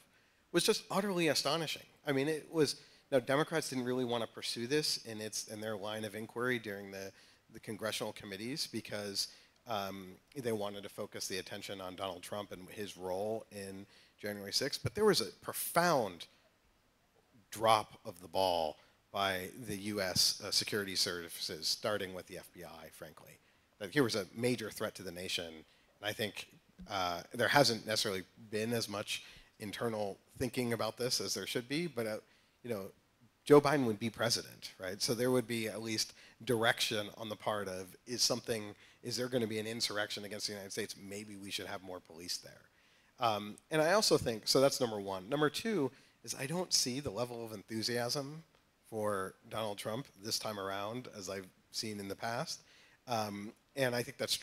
was just utterly astonishing. I mean, it was, now Democrats didn't really want to pursue this in their line of inquiry during the congressional committees because they wanted to focus the attention on Donald Trump and his role in January 6th. But there was a profound drop of the ball by the U.S. Security services, starting with the FBI, frankly. That here was a major threat to the nation. And I think there hasn't necessarily been as much internal thinking about this as there should be, but you know, Joe Biden would be president, right? So there would be at least direction on the part of, is there going to be an insurrection against the United States? Maybe we should have more police there. And I also think, so that's number one. Number two is I don't see the level of enthusiasm for Donald Trump this time around as I've seen in the past. And I think that's,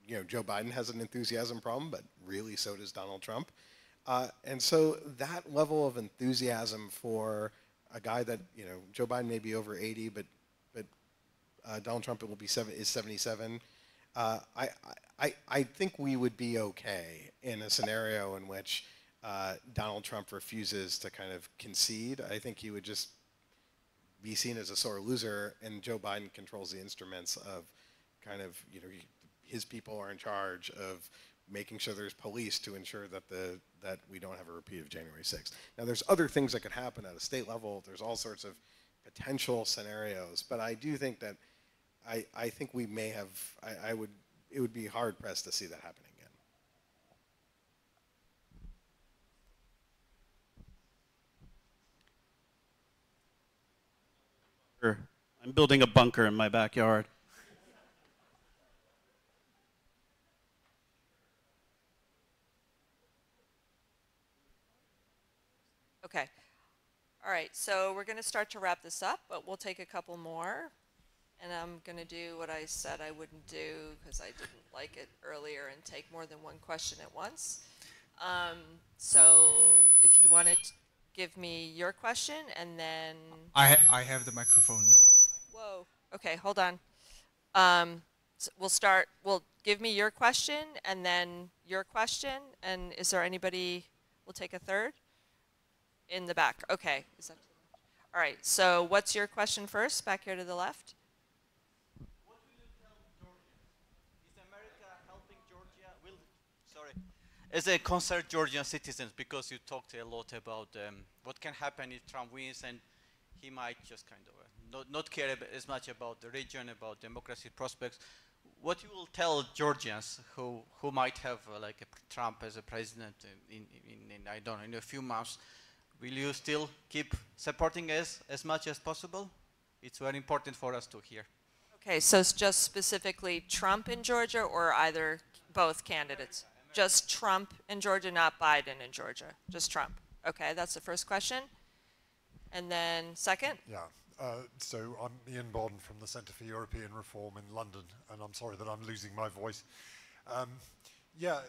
you know, Joe Biden has an enthusiasm problem, but really so does Donald Trump. And so that level of enthusiasm for a guy that, you know, Joe Biden may be over 80, but Donald Trump is 77. I think we would be okay in a scenario in which Donald Trump refuses to kind of concede. I think he would just be seen as a sore loser, and Joe Biden controls the instruments of kind of, you know, his people are in charge of making sure there's police to ensure that that we don't have a repeat of January 6th. Now, there's other things that could happen at a state level. There's all sorts of potential scenarios, but I do think that I think we may have. It would be hard pressed to see that happening again. I'm building a bunker in my backyard. Okay. All right, so we're going to start to wrap this up, but we'll take a couple more. And I'm going to do what I said I wouldn't do because I didn't like it earlier and take more than one question at once. So if you want to give me your question and then... I have the microphone though. Whoa. Okay, hold on. So we'll give me your question and then your question. And is there anybody, we'll take a third? In the back, okay. All right, so what's your question first, back here to the left? What will you tell Georgia? Is America helping Georgia? As a concerned Georgian citizens, because you talked a lot about what can happen if Trump wins, and he might just kind of not care as much about the region, about democracy prospects. What you will tell Georgians who might have like a Trump as a president in I don't know, in a few months? Will you still keep supporting us as much as possible? It's very important for us to hear. Okay, so it's just specifically Trump in Georgia or either both candidates? Just Trump in Georgia, not Biden in Georgia. Just Trump. Okay, that's the first question. And then second? Yeah. So I'm Ian Bond from the Centre for European Reform in London, and I'm sorry that I'm losing my voice. Yeah,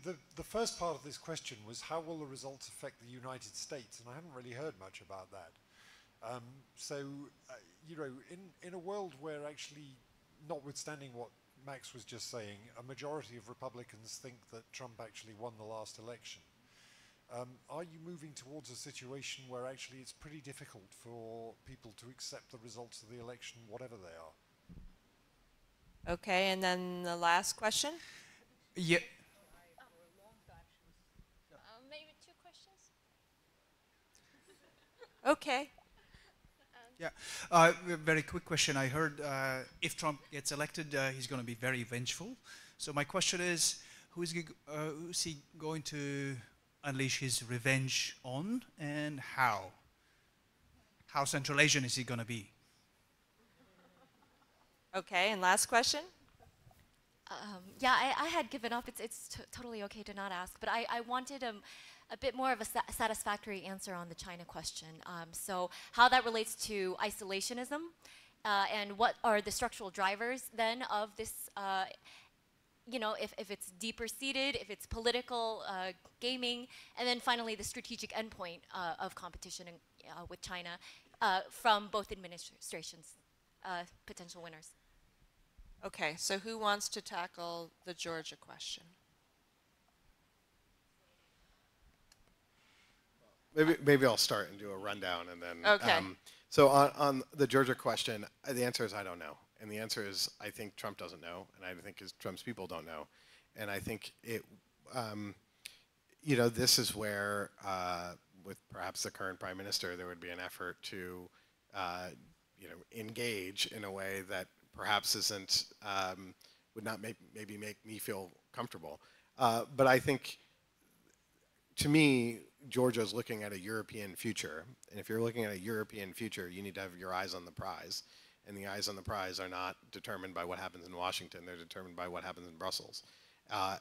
the first part of this question was how will the results affect the United States? And I haven't really heard much about that. You know, in a world where actually, notwithstanding what Max was just saying, a majority of Republicans think that Trump actually won the last election. Are you moving towards a situation where actually it's pretty difficult for people to accept the results of the election, whatever they are? Okay, and then the last question? Yeah. Maybe 2 questions. Okay. Yeah, very quick question. I heard if Trump gets elected, he's going to be very vengeful. So my question is, who's he going to unleash his revenge on, and how? How Central Asian is he going to be? Okay, and last question? Yeah, I had given up. It's totally okay to not ask, but I wanted a bit more of a satisfactory answer on the China question. So how that relates to isolationism, and what are the structural drivers then of this, you know, if it's deeper seated, if it's political gaming, and then finally the strategic endpoint of competition with China from both administrations, potential winners. Okay, so who wants to tackle the Georgia question? Maybe I'll start and do a rundown, and then. Okay. So on the Georgia question, the answer is I don't know, and the answer is I think Trump doesn't know, and I think Trump's people don't know, and I think it, you know, this is where with perhaps the current prime minister there would be an effort to, you know, engage in a way that perhaps isn't would not maybe make me feel comfortable, but I think to me, Georgia is looking at a European future, and if you're looking at a European future, you need to have your eyes on the prize, and the eyes on the prize are not determined by what happens in Washington, they're determined by what happens in Brussels.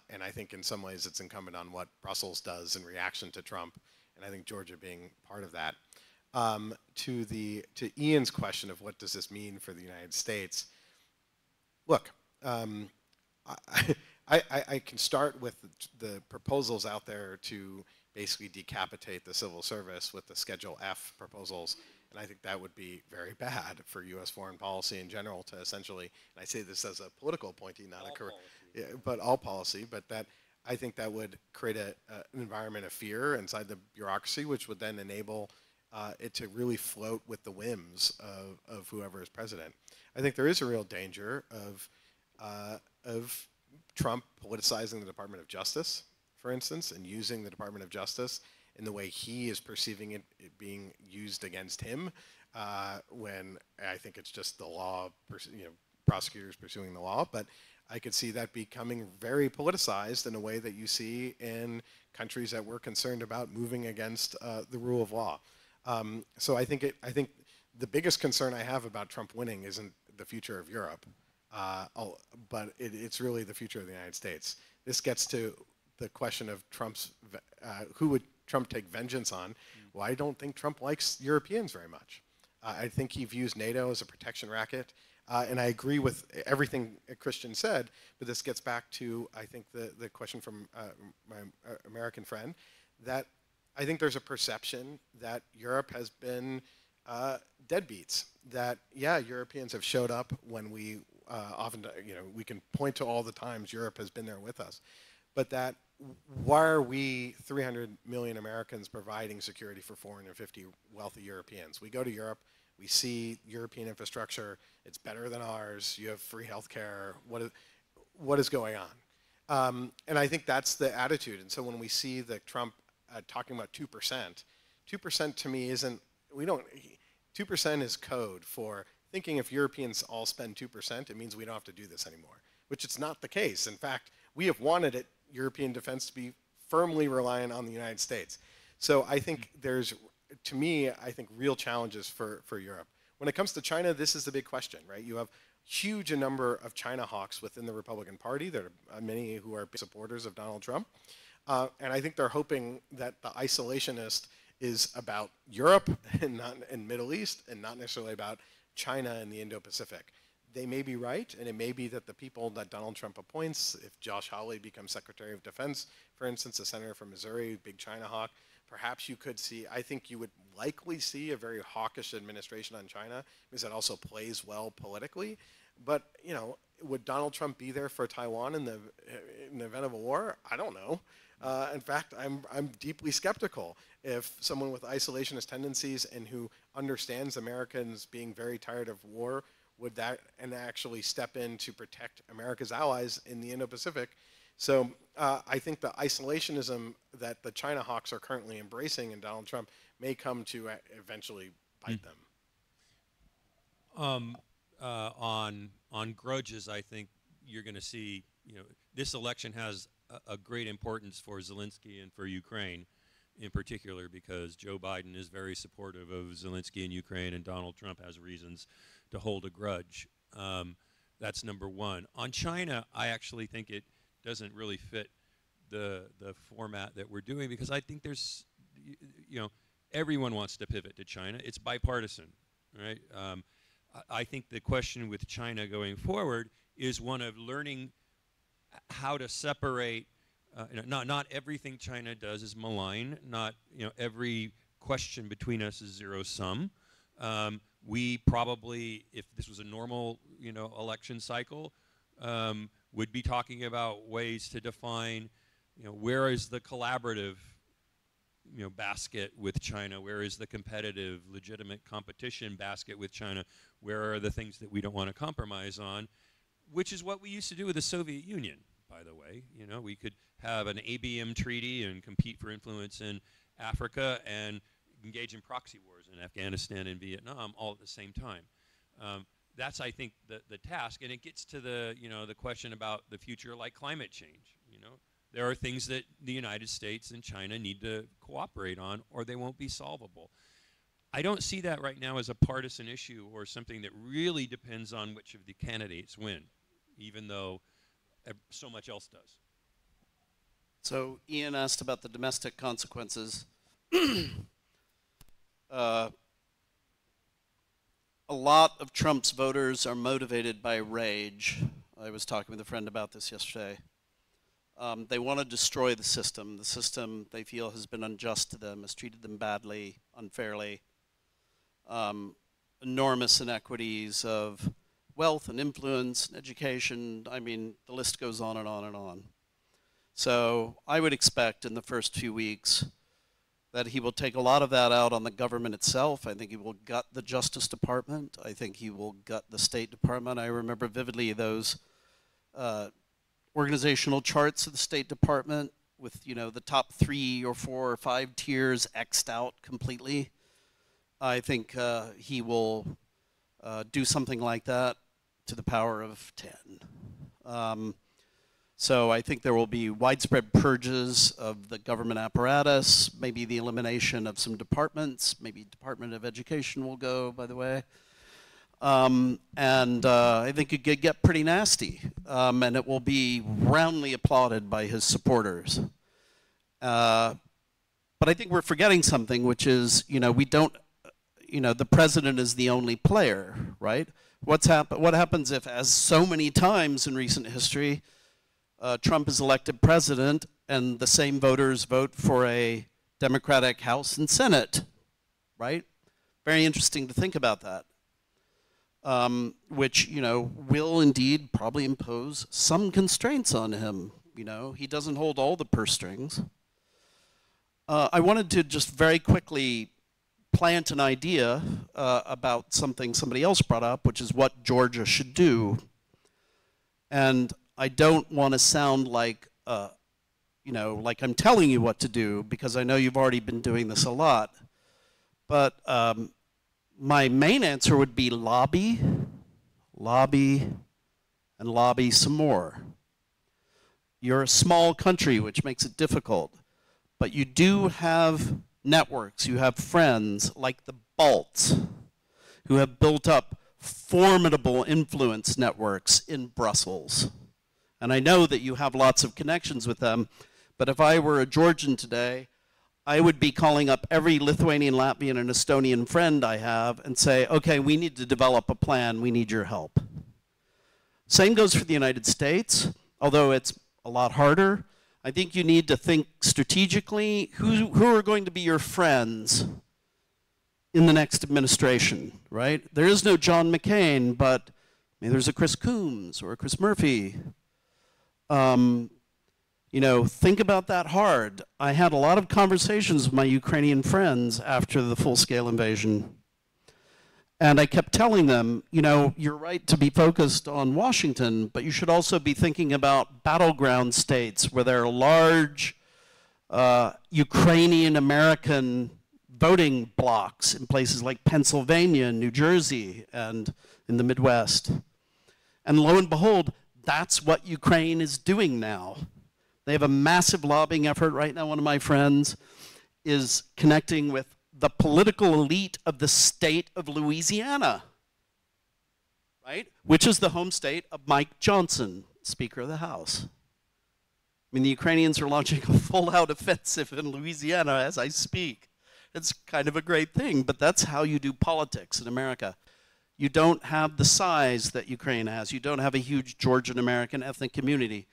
And I think in some ways it's incumbent on what Brussels does in reaction to Trump, and I think Georgia being part of that. To Ian's question of what does this mean for the United States, look, I can start with the proposals out there to basically decapitate the civil service with the Schedule F proposals, and I think that would be very bad for U.S. foreign policy in general to essentially, and I say this as a political appointee, not a career, but all policy, but that I think that would create an environment of fear inside the bureaucracy, which would then enable it to really float with the whims of whoever is president. I think there is a real danger of Trump politicizing the Department of Justice, for instance, and using the Department of Justice in the way he is perceiving it being used against him, when I think it's just the law, you know, prosecutors pursuing the law. But I could see that becoming very politicized in a way that you see in countries that we're concerned about moving against the rule of law. So I think the biggest concern I have about Trump winning isn't the future of Europe, but it's really the future of the United States. This gets to the question of Trump's, who would Trump take vengeance on? Well, I don't think Trump likes Europeans very much. I think he views NATO as a protection racket, and I agree with everything Christian said, but this gets back to, I think, the question from my American friend, that I think there's a perception that Europe has been deadbeats, that, yeah, Europeans have showed up when we often, you know, we can point to all the times Europe has been there with us, but that why are we 300 million Americans providing security for 450 wealthy Europeans? We go to Europe, we see European infrastructure, it's better than ours, you have free healthcare, what is going on? And I think that's the attitude, and so when we see the Trump talking about 2%, 2% to me isn't, 2% is code for thinking if Europeans all spend 2%, it means we don't have to do this anymore, which it's not the case. In fact, we have wanted European defense to be firmly reliant on the United States. So I think there's, to me, I think real challenges for Europe. when it comes to China, this is the big question, right? You have huge a number of China hawks within the Republican Party. There are many who are supporters of Donald Trump. And I think they're hoping that the isolationist is about Europe and Middle East and not necessarily about China and the Indo-Pacific. They may be right, and it may be that the people that Donald Trump appoints, if Josh Hawley becomes Secretary of Defense, for instance, a senator from Missouri, big China hawk, perhaps you could see, I think you would likely see a very hawkish administration on China, because that also plays well politically. But, you know, would Donald Trump be there for Taiwan in the event of a war? I don't know. In fact, I'm deeply skeptical. If someone with isolationist tendencies and who understands Americans being very tired of war would that and actually step in to protect America's allies in the Indo-Pacific. So I think the isolationism that the China hawks are currently embracing in Donald Trump may come to eventually bite them. On grudges, I think you're going to see, you know, this election has a great importance for Zelensky and for Ukraine in particular, because Joe Biden is very supportive of Zelensky in Ukraine, and Donald Trump has reasons to hold a grudge. That's number one. On China, I actually think it doesn't really fit the format that we're doing, because I think there's, you know, everyone wants to pivot to China. It's bipartisan, right? I think the question with China going forward is one of learning how to separate. You know, not everything China does is malign. Not, you know, every question between us is zero sum. We probably, if this was a normal, you know, election cycle, would be talking about ways to define, you know, where is the collaborative, you know, basket with China? Where is the competitive, legitimate competition basket with China? Where are the things that we don't want to compromise on? Which is what we used to do with the Soviet Union, by the way. You know, we could have an ABM treaty and compete for influence in Africa and engage in proxy wars in Afghanistan and Vietnam all at the same time. That's, I think, the task, and it gets to the, you know, the question about the future, like climate change. You know, there are things that the United States and China need to cooperate on, or they won't be solvable. I don't see that right now as a partisan issue or something that really depends on which of the candidates win, even though so much else does. So Ian asked about the domestic consequences. A lot of Trump's voters are motivated by rage. I was talking with a friend about this yesterday. They want to destroy the system. The system they feel has been unjust to them, has treated them badly, unfairly. Enormous inequities of wealth and influence and education. I mean, the list goes on and on and on. So I would expect in the first few weeks that he will take a lot of that out on the government itself. I think he will gut the Justice Department. I think he will gut the State Department. I remember vividly those organizational charts of the State Department with, you know, the top 3 or 4 or 5 tiers X'd out completely. I think he will do something like that to the power of 10. So I think there will be widespread purges of the government apparatus, maybe the elimination of some departments, maybe Department of Education will go, by the way. I think it could get pretty nasty, and it will be roundly applauded by his supporters. But I think we're forgetting something, which is, you know, we don't, you know, the president is the only player, right? What happens if, as so many times in recent history, Trump is elected president and the same voters vote for a Democratic House and Senate, right? Very interesting to think about that. Which, you know, will indeed probably impose some constraints on him. You know, he doesn't hold all the purse strings. I wanted to just very quickly plant an idea about something somebody else brought up, which is what Georgia should do. And I don't want to sound like, you know, like I'm telling you what to do, because I know you've already been doing this a lot. But my main answer would be lobby, lobby, and lobby some more. You're a small country, which makes it difficult. But you do have networks, you have friends like the Balts. who have built up formidable influence networks in Brussels. And I know that you have lots of connections with them, but if I were a Georgian today, I would be calling up every Lithuanian, Latvian, and Estonian friend I have and say, okay, we need to develop a plan, we need your help. Same goes for the United States, although it's a lot harder. I think you need to think strategically, who are going to be your friends in the next administration, right? There is no John McCain, but maybe there's a Chris Coons or a Chris Murphy. You know, think about that hard. I had a lot of conversations with my Ukrainian friends after the full-scale invasion. And I kept telling them, you know, you're right to be focused on Washington, but you should also be thinking about battleground states where there are large Ukrainian-American voting blocks in places like Pennsylvania, New Jersey, and in the Midwest. And lo and behold, that's what Ukraine is doing now. They have a massive lobbying effort right now. One of my friends is connecting with the political elite of the state of Louisiana, right? Which is the home state of Mike Johnson, Speaker of the House. I mean, the Ukrainians are launching a full-out offensive in Louisiana as I speak. It's kind of a great thing, but that's how you do politics in America. You don't have the size that Ukraine has. You don't have a huge Georgian American ethnic community.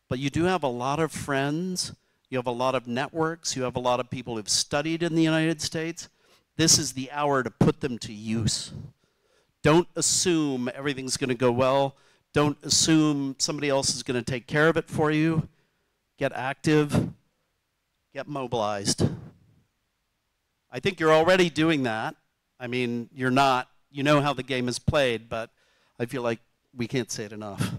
But you do have a lot of friends, you have a lot of networks, you have a lot of people who've studied in the United States. This is the hour to put them to use. Don't assume everything's going to go well. Don't assume somebody else is going to take care of it for you. Get active, get mobilized. I think you're already doing that. I mean, you're not, you know how the game is played, but I feel like we can't say it enough.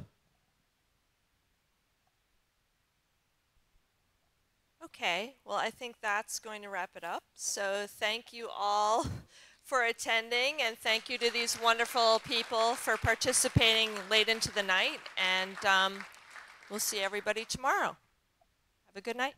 Okay, well, I think that's going to wrap it up. So thank you all for attending, and thank you to these wonderful people for participating late into the night, and we'll see everybody tomorrow. Have a good night.